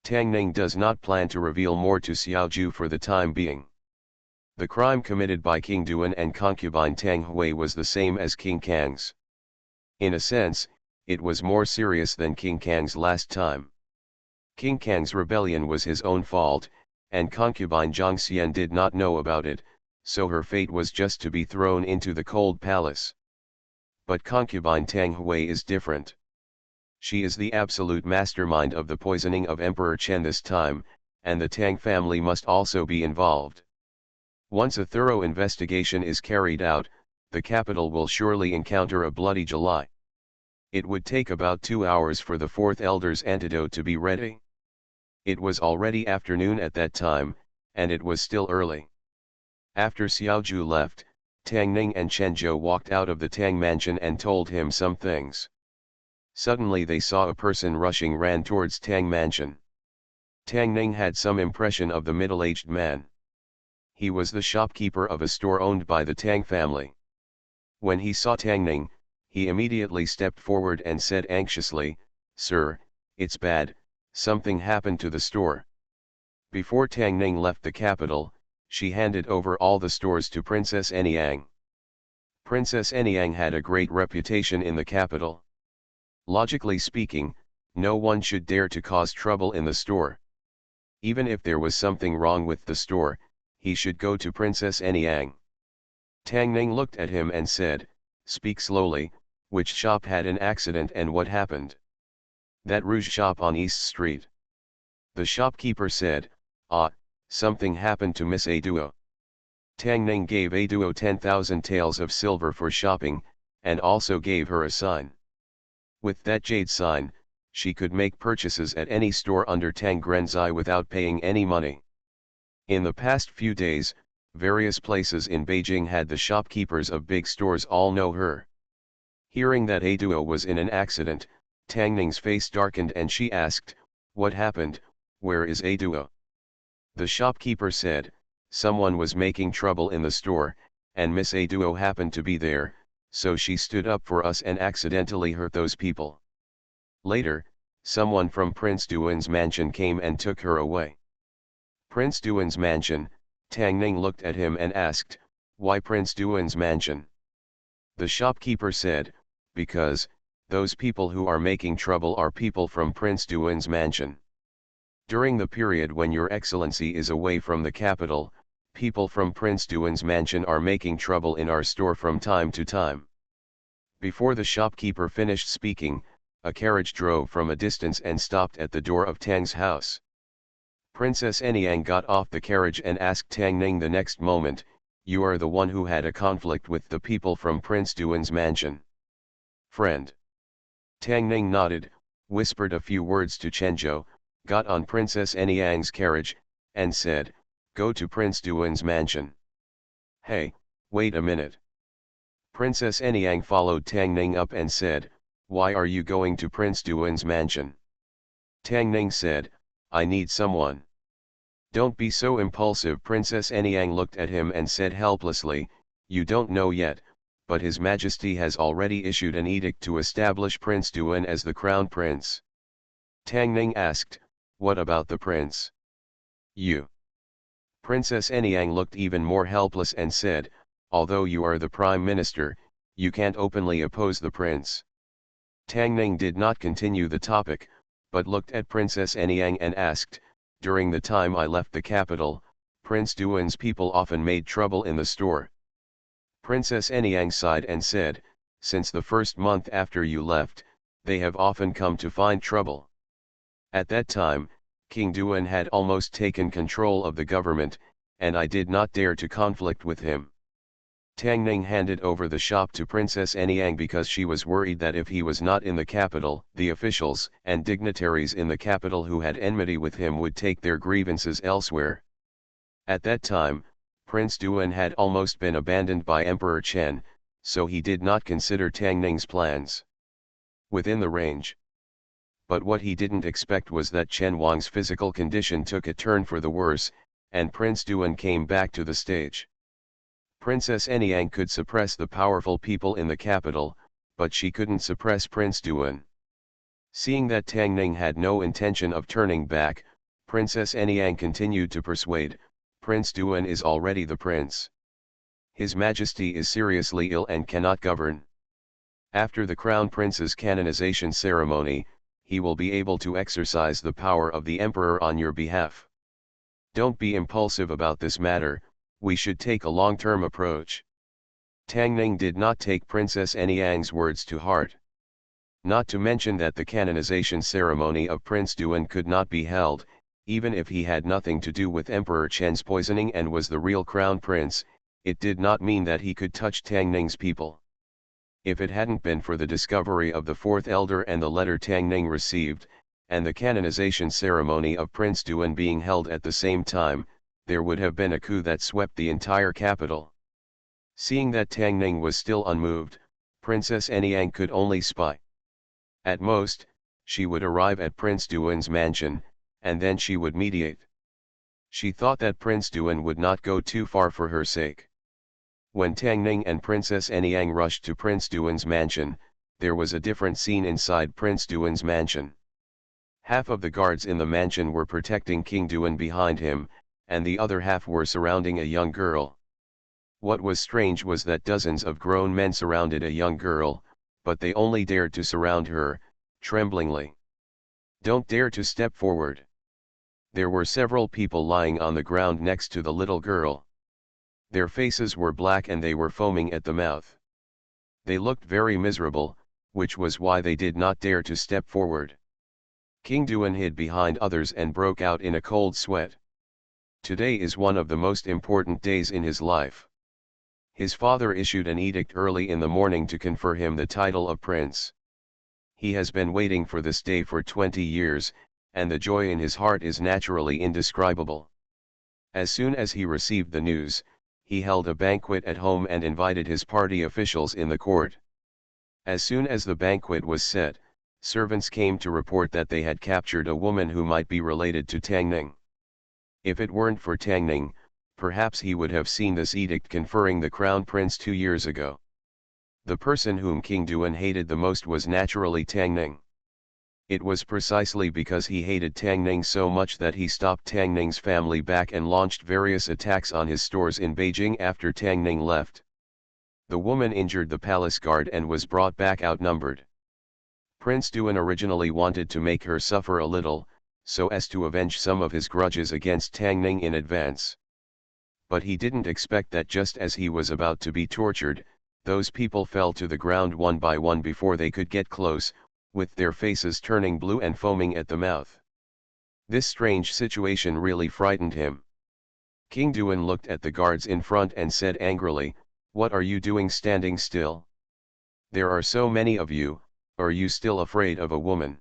Tang Ning does not plan to reveal more to Xiaozhu for the time being. The crime committed by King Duan and concubine Tang Hui was the same as King Kang's. In a sense, it was more serious than King Kang's last time. King Kang's rebellion was his own fault, and concubine Zhang Xian did not know about it, so her fate was just to be thrown into the cold palace. But concubine Tang Hui is different. She is the absolute mastermind of the poisoning of Emperor Chen this time, and the Tang family must also be involved. Once a thorough investigation is carried out, the capital will surely encounter a bloody July. It would take about 2 hours for the fourth elder's antidote to be ready. It was already afternoon at that time, and it was still early. After Xiaozhu left, Tang Ning and Chen Zhou walked out of the Tang mansion and told him some things. Suddenly they saw a person ran towards Tang mansion. Tang Ning had some impression of the middle-aged man. He was the shopkeeper of a store owned by the Tang family. When he saw Tang Ning, he immediately stepped forward and said anxiously, "Sir, it's bad, something happened to the store." Before Tang Ning left the capital, she handed over all the stores to Princess Anyang. Princess Anyang had a great reputation in the capital. Logically speaking, no one should dare to cause trouble in the store. Even if there was something wrong with the store, he should go to Princess Anyang. Tang Ning looked at him and said, "Speak slowly, which shop had an accident and what happened?" "That rouge shop on East Street." The shopkeeper said, "Ah, something happened to Miss Aduo." Tang Ning gave Aduo 10,000 taels of silver for shopping, and also gave her a sign. With that jade sign, she could make purchases at any store under Tang Grenzai without paying any money. In the past few days, various places in Beijing had the shopkeepers of big stores all know her. Hearing that Aduo was in an accident, Tang Ning's face darkened and she asked, "What happened, where is Aduo?" The shopkeeper said, "Someone was making trouble in the store, and Miss Aduo happened to be there, so she stood up for us and accidentally hurt those people. Later, someone from Prince Duan's mansion came and took her away." Prince Duan's mansion, Tang Ning looked at him and asked, "Why Prince Duan's mansion?" The shopkeeper said, "Because, those people who are making trouble are people from Prince Duan's mansion. During the period when Your Excellency is away from the capital, people from Prince Duan's mansion are making trouble in our store from time to time." Before the shopkeeper finished speaking, a carriage drove from a distance and stopped at the door of Tang's house. Princess Anyang got off the carriage and asked Tang Ning the next moment, "You are the one who had a conflict with the people from Prince Duan's mansion?" "Friend." Tang Ning nodded, whispered a few words to Chen Zhou, got on Princess Anyang's carriage, and said, "Go to Prince Duan's mansion." "Hey, wait a minute." Princess Anyang followed Tang Ning up and said, "Why are you going to Prince Duan's mansion?" Tang Ning said, "I need someone." "Don't be so impulsive." Princess Anyang looked at him and said helplessly, "You don't know yet, but His Majesty has already issued an edict to establish Prince Duan as the crown prince." Tang Ning asked, "What about the prince?" "You." Princess Anyang looked even more helpless and said, "Although you are the prime minister, you can't openly oppose the prince." Tang Ning did not continue the topic, but looked at Princess Anyang and asked, "During the time I left the capital, Prince Duan's people often made trouble in the store." Princess Anyang sighed and said, "Since the first month after you left, they have often come to find trouble. At that time, King Duan had almost taken control of the government, and I did not dare to conflict with him." Tang Ning handed over the shop to Princess Anyang because she was worried that if he was not in the capital, the officials and dignitaries in the capital who had enmity with him would take their grievances elsewhere. At that time, Prince Duan had almost been abandoned by Emperor Chen, so he did not consider Tang Ning's plans within the range. But what he didn't expect was that Chen Wang's physical condition took a turn for the worse, and Prince Duan came back to the stage. Princess Anyang could suppress the powerful people in the capital, but she couldn't suppress Prince Duan. Seeing that Tang Ning had no intention of turning back, Princess Anyang continued to persuade, "Prince Duan is already the prince. His Majesty is seriously ill and cannot govern. After the crown prince's canonization ceremony, he will be able to exercise the power of the emperor on your behalf. Don't be impulsive about this matter, we should take a long-term approach." Tang Ning did not take Princess Anyang's words to heart. Not to mention that the canonization ceremony of Prince Duan could not be held, even if he had nothing to do with Emperor Chen's poisoning and was the real crown prince, it did not mean that he could touch Tang Ning's people. If it hadn't been for the discovery of the fourth elder and the letter Tang Ning received, and the canonization ceremony of Prince Duan being held at the same time, there would have been a coup that swept the entire capital. Seeing that Tang Ning was still unmoved, Princess Anyang could only spy. At most, she would arrive at Prince Duan's mansion, and then she would mediate. She thought that Prince Duan would not go too far for her sake. When Tang Ning and Princess Anyang rushed to Prince Duan's mansion, there was a different scene inside Prince Duan's mansion. Half of the guards in the mansion were protecting King Duan behind him, and the other half were surrounding a young girl. What was strange was that dozens of grown men surrounded a young girl, but they only dared to surround her, tremblingly. "Don't dare to step forward." There were several people lying on the ground next to the little girl. Their faces were black and they were foaming at the mouth. They looked very miserable, which was why they did not dare to step forward. King Duan hid behind others and broke out in a cold sweat. Today is one of the most important days in his life. His father issued an edict early in the morning to confer him the title of prince. He has been waiting for this day for 20 years, and the joy in his heart is naturally indescribable. As soon as he received the news, he held a banquet at home and invited his party officials in the court. As soon as the banquet was set, servants came to report that they had captured a woman who might be related to Tang Ning. If it weren't for Tang Ning, perhaps he would have seen this edict conferring the crown prince 2 years ago. The person whom King Duan hated the most was naturally Tang Ning. It was precisely because he hated Tang Ning so much that he stopped Tang Ning's family back and launched various attacks on his stores in Beijing after Tang Ning left. The woman injured the palace guard and was brought back outnumbered. Prince Duan originally wanted to make her suffer a little, so as to avenge some of his grudges against Tang Ning in advance. But he didn't expect that just as he was about to be tortured, those people fell to the ground one by one before they could get close, with their faces turning blue and foaming at the mouth. This strange situation really frightened him. King Duan looked at the guards in front and said angrily, "What are you doing standing still? There are so many of you, are you still afraid of a woman?"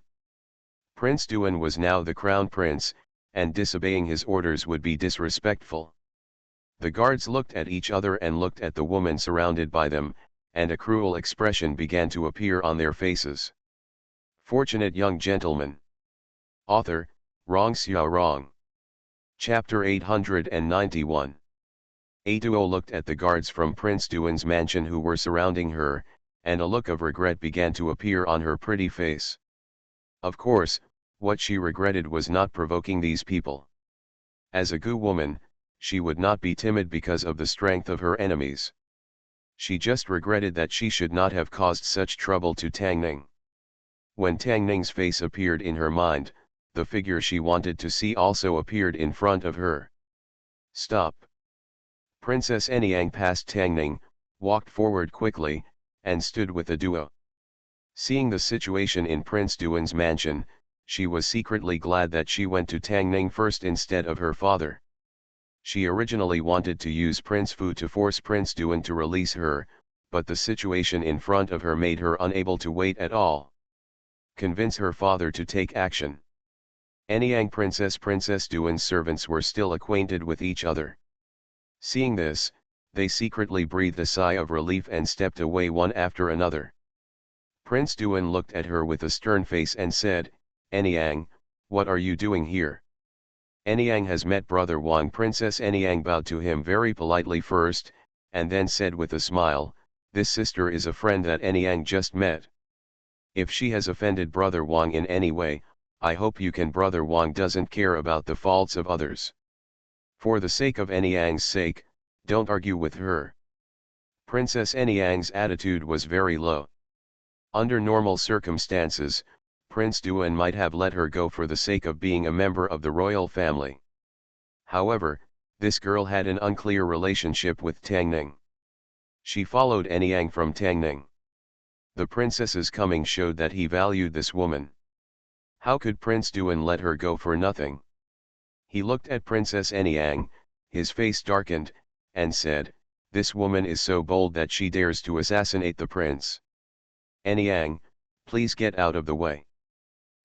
Prince Duan was now the crown prince, and disobeying his orders would be disrespectful. The guards looked at each other and looked at the woman surrounded by them, and a cruel expression began to appear on their faces. Fortunate young gentleman. Author, Rong Xiao Rong. Chapter 891. Duo looked at the guards from Prince Duan's mansion who were surrounding her, and a look of regret began to appear on her pretty face. Of course, what she regretted was not provoking these people. As a Gu woman, she would not be timid because of the strength of her enemies. She just regretted that she should not have caused such trouble to Tang Ning. When Tang Ning's face appeared in her mind, the figure she wanted to see also appeared in front of her. Stop! Princess Anyang passed Tang Ning, walked forward quickly, and stood with the duo. Seeing the situation in Prince Duan's mansion, she was secretly glad that she went to Tang Ning first instead of her father. She originally wanted to use Prince Fu to force Prince Duan to release her, but the situation in front of her made her unable to wait at all. Convince her father to take action. Anyang Princess Duan's servants were still acquainted with each other. Seeing this, they secretly breathed a sigh of relief and stepped away one after another. Prince Duan looked at her with a stern face and said, "Anyang, what are you doing here?" Anyang has met Brother Wang. Princess Anyang bowed to him very politely first, and then said with a smile, "This sister is a friend that Anyang just met. If she has offended Brother Wang in any way, I hope you can. Brother Wang doesn't care about the faults of others. For the sake of Anyang's sake, don't argue with her." Princess Anyang's attitude was very low. Under normal circumstances, Prince Duan might have let her go for the sake of being a member of the royal family. However, this girl had an unclear relationship with Tang Ning. She followed Anyang from Tang Ning. The princess's coming showed that he valued this woman. How could Prince Duan let her go for nothing? He looked at Princess Anyang, his face darkened, and said, "This woman is so bold that she dares to assassinate the prince. Anyang, please get out of the way.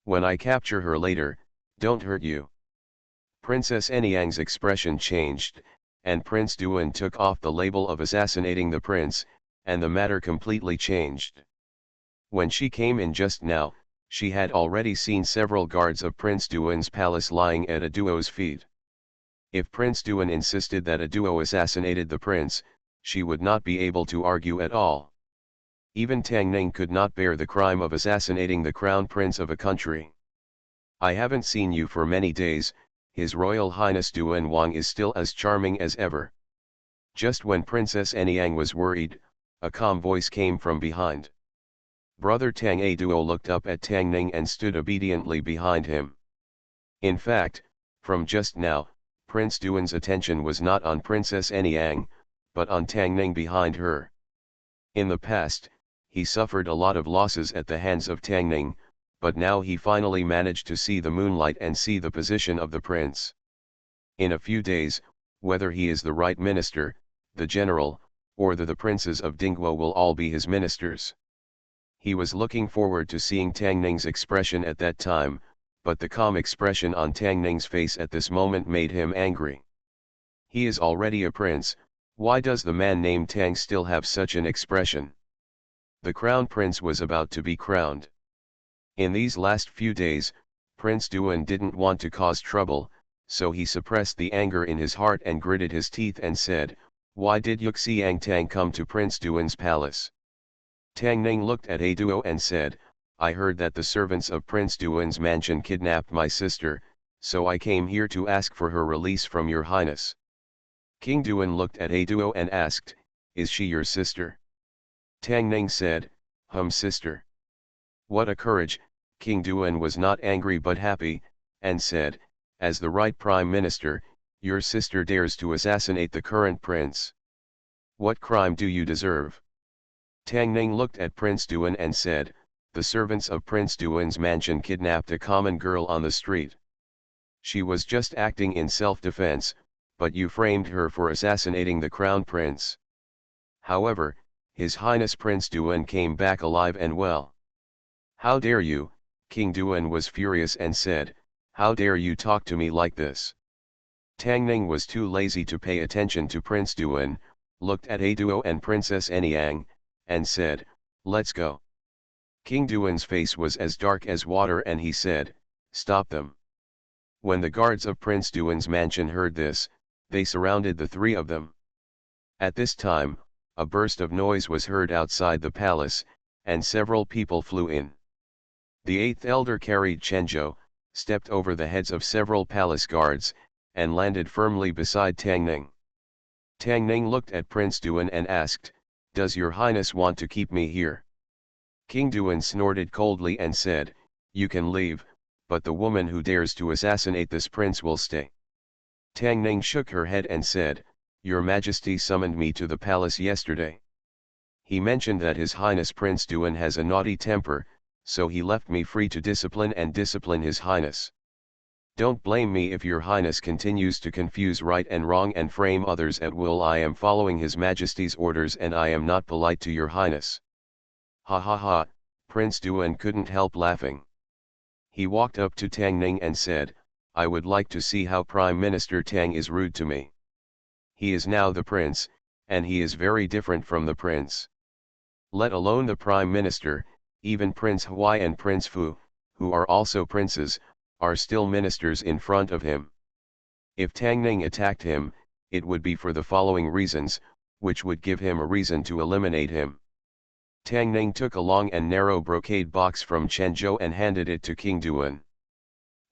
When I capture her later, don't hurt you." Princess Anyang's expression changed, and Prince Duan took off the label of assassinating the prince, and the matter completely changed. When she came in just now, she had already seen several guards of Prince Duan's palace lying at a duo's feet. If Prince Duan insisted that a duo assassinated the prince, she would not be able to argue at all. Even Tang Ning could not bear the crime of assassinating the crown prince of a country. "I haven't seen you for many days, His Royal Highness Duan Wang is still as charming as ever." Just when Princess Anyang was worried, a calm voice came from behind. Brother Tang A Duo looked up at Tang Ning and stood obediently behind him. In fact, from just now, Prince Duan's attention was not on Princess Anyang, but on Tang Ning behind her. In the past, he suffered a lot of losses at the hands of Tang Ning, but now he finally managed to see the moonlight and see the position of the prince. In a few days, whether he is the right minister, the general, or the princes of Dingguo will all be his ministers. He was looking forward to seeing Tang Ning's expression at that time, but the calm expression on Tang Ning's face at this moment made him angry. He is already a prince, why does the man named Tang still have such an expression? The crown prince was about to be crowned. In these last few days, Prince Duan didn't want to cause trouble, so he suppressed the anger in his heart and gritted his teeth and said, "Why did Yuxiang Tang come to Prince Duan's palace?" Tang Ning looked at A Duo and said, "I heard that the servants of Prince Duan's mansion kidnapped my sister, so I came here to ask for her release from your highness." King Duan looked at A Duo and asked, "Is she your sister?" Tang Ning said, Sister." "What a courage!" King Duan was not angry but happy, and said, "As the right prime minister, your sister dares to assassinate the current prince. What crime do you deserve?" Tang Ning looked at Prince Duan and said, "The servants of Prince Duan's mansion kidnapped a common girl on the street. She was just acting in self-defense, but you framed her for assassinating the crown prince. However, His Highness Prince Duan came back alive and well." "How dare you?" King Duan was furious and said, "How dare you talk to me like this?" Tang Ning was too lazy to pay attention to Prince Duan, looked at A Duo and Princess Anyang, and said, "Let's go." King Duan's face was as dark as water and he said, "Stop them." When the guards of Prince Duan's mansion heard this, they surrounded the three of them. At this time, a burst of noise was heard outside the palace, and several people flew in. The eighth elder carried Chenzhou, stepped over the heads of several palace guards, and landed firmly beside Tang Ning. Tang Ning looked at Prince Duan and asked, "Does your highness want to keep me here?" King Duan snorted coldly and said, "You can leave, but the woman who dares to assassinate this prince will stay." Tang Ning shook her head and said, "Your Majesty summoned me to the palace yesterday. He mentioned that His Highness Prince Duan has a naughty temper, so he left me free to discipline His Highness. Don't blame me if your Highness continues to confuse right and wrong and frame others at will. I am following His Majesty's orders and I am not polite to your Highness." Ha ha ha, Prince Duan couldn't help laughing. He walked up to Tang Ning and said, "I would like to see how Prime Minister Tang is rude to me. He is now the prince, and he is very different from the prince. Let alone the Prime Minister, even Prince Huai and Prince Fu, who are also princes, are still ministers in front of him." If Tang Ning attacked him, it would be for the following reasons, which would give him a reason to eliminate him. Tang Ning took a long and narrow brocade box from Chenzhou and handed it to King Duan.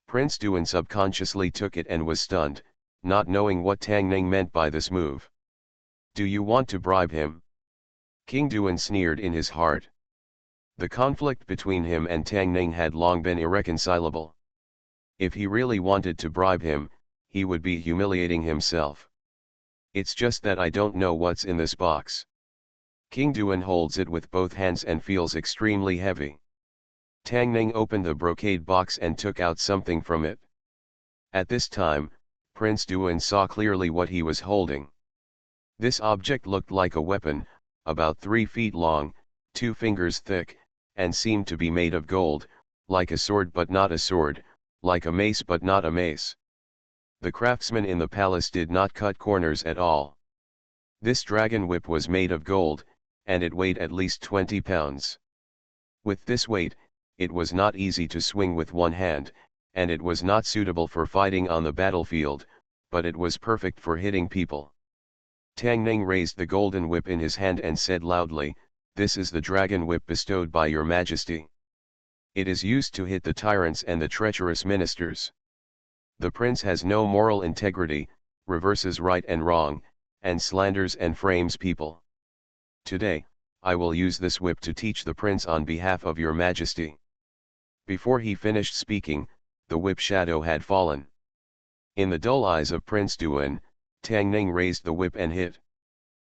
Prince Duan subconsciously took it and was stunned, not knowing what Tang Ning meant by this move. "Do you want to bribe him?" King Duan sneered in his heart. The conflict between him and Tang Ning had long been irreconcilable. If he really wanted to bribe him, he would be humiliating himself. "It's just that I don't know what's in this box." King Duan holds it with both hands and feels extremely heavy. Tang Ning opened the brocade box and took out something from it. At this time, Prince Duan saw clearly what he was holding. This object looked like a weapon, about 3 feet long, 2 fingers thick, and seemed to be made of gold, like a sword but not a sword, like a mace but not a mace. The craftsman in the palace did not cut corners at all. This dragon whip was made of gold, and it weighed at least 20 pounds. With this weight, it was not easy to swing with one hand, and it was not suitable for fighting on the battlefield, but it was perfect for hitting people. Tang Ning raised the golden whip in his hand and said loudly, "This is the dragon whip bestowed by your Majesty. It is used to hit the tyrants and the treacherous ministers. The prince has no moral integrity, reverses right and wrong, and slanders and frames people. Today, I will use this whip to teach the prince on behalf of your Majesty." Before he finished speaking, the whip shadow had fallen. In the dull eyes of Prince Duan, Tang Ning raised the whip and hit.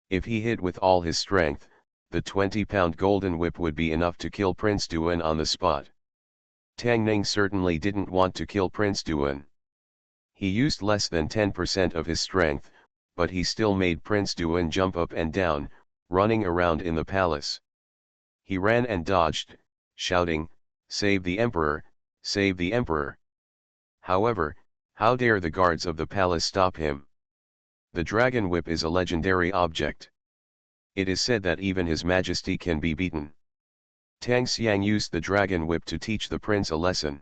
If he hit with all his strength, the 20-pound golden whip would be enough to kill Prince Duan on the spot. Tang Ning certainly didn't want to kill Prince Duan. He used less than 10% of his strength, but he still made Prince Duan jump up and down, running around in the palace. He ran and dodged, shouting, "Save the Emperor, save the Emperor!" However, how dare the guards of the palace stop him? The dragon whip is a legendary object. It is said that even His Majesty can be beaten. Tang Xiang used the dragon whip to teach the prince a lesson.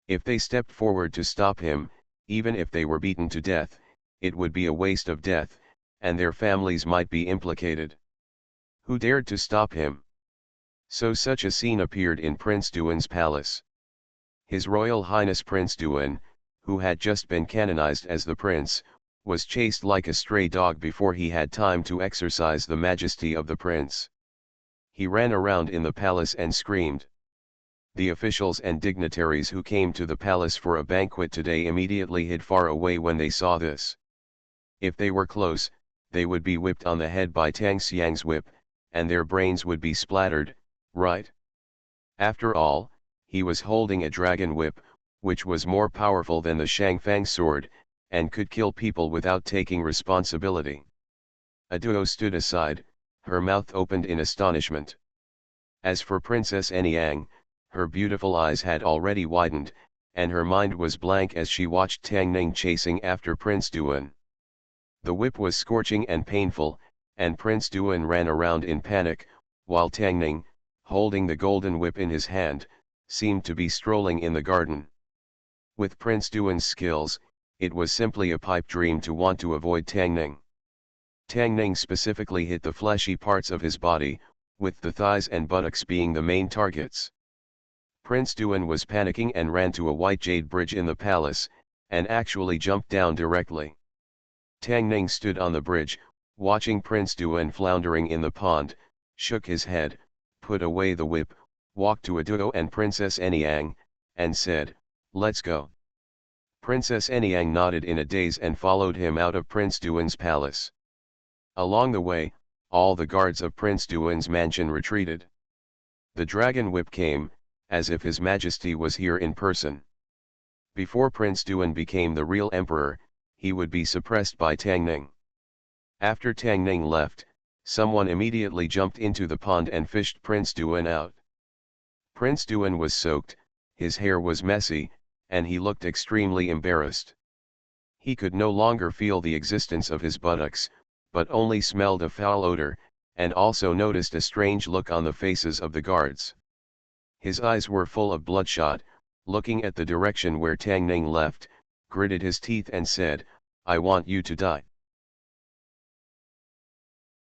If they stepped forward to stop him, even if they were beaten to death, it would be a waste of death, and their families might be implicated. Who dared to stop him? So such a scene appeared in Prince Duan's palace. His Royal Highness Prince Duan, who had just been canonized as the prince, was chased like a stray dog before he had time to exercise the majesty of the prince. He ran around in the palace and screamed. The officials and dignitaries who came to the palace for a banquet today immediately hid far away when they saw this. If they were close, they would be whipped on the head by Tang Xiang's whip, and their brains would be splattered, right? After all, he was holding a dragon whip, which was more powerful than the Shangfang sword, and could kill people without taking responsibility. A duo stood aside, her mouth opened in astonishment. As for Princess Anyang, her beautiful eyes had already widened, and her mind was blank as she watched Tang Ning chasing after Prince Duan. The whip was scorching and painful, and Prince Duan ran around in panic, while Tang Ning, holding the golden whip in his hand, seemed to be strolling in the garden. With Prince Duan's skills, it was simply a pipe dream to want to avoid Tang Ning. Tang Ning specifically hit the fleshy parts of his body, with the thighs and buttocks being the main targets. Prince Duan was panicking and ran to a white jade bridge in the palace, and actually jumped down directly. Tang Ning stood on the bridge, watching Prince Duan floundering in the pond, shook his head, put away the whip, walked to Aduo and Princess Anyang, and said, "Let's go." Princess Anyang nodded in a daze and followed him out of Prince Duan's palace. Along the way, all the guards of Prince Duan's mansion retreated. The dragon whip came, as if His Majesty was here in person. Before Prince Duan became the real emperor, he would be suppressed by Tang Ning. After Tang Ning left, someone immediately jumped into the pond and fished Prince Duan out. Prince Duan was soaked, his hair was messy, and he looked extremely embarrassed. He could no longer feel the existence of his buttocks, but only smelled a foul odor, and also noticed a strange look on the faces of the guards. His eyes were full of bloodshot, looking at the direction where Tang Ning left, gritted his teeth and said, "I want you to die."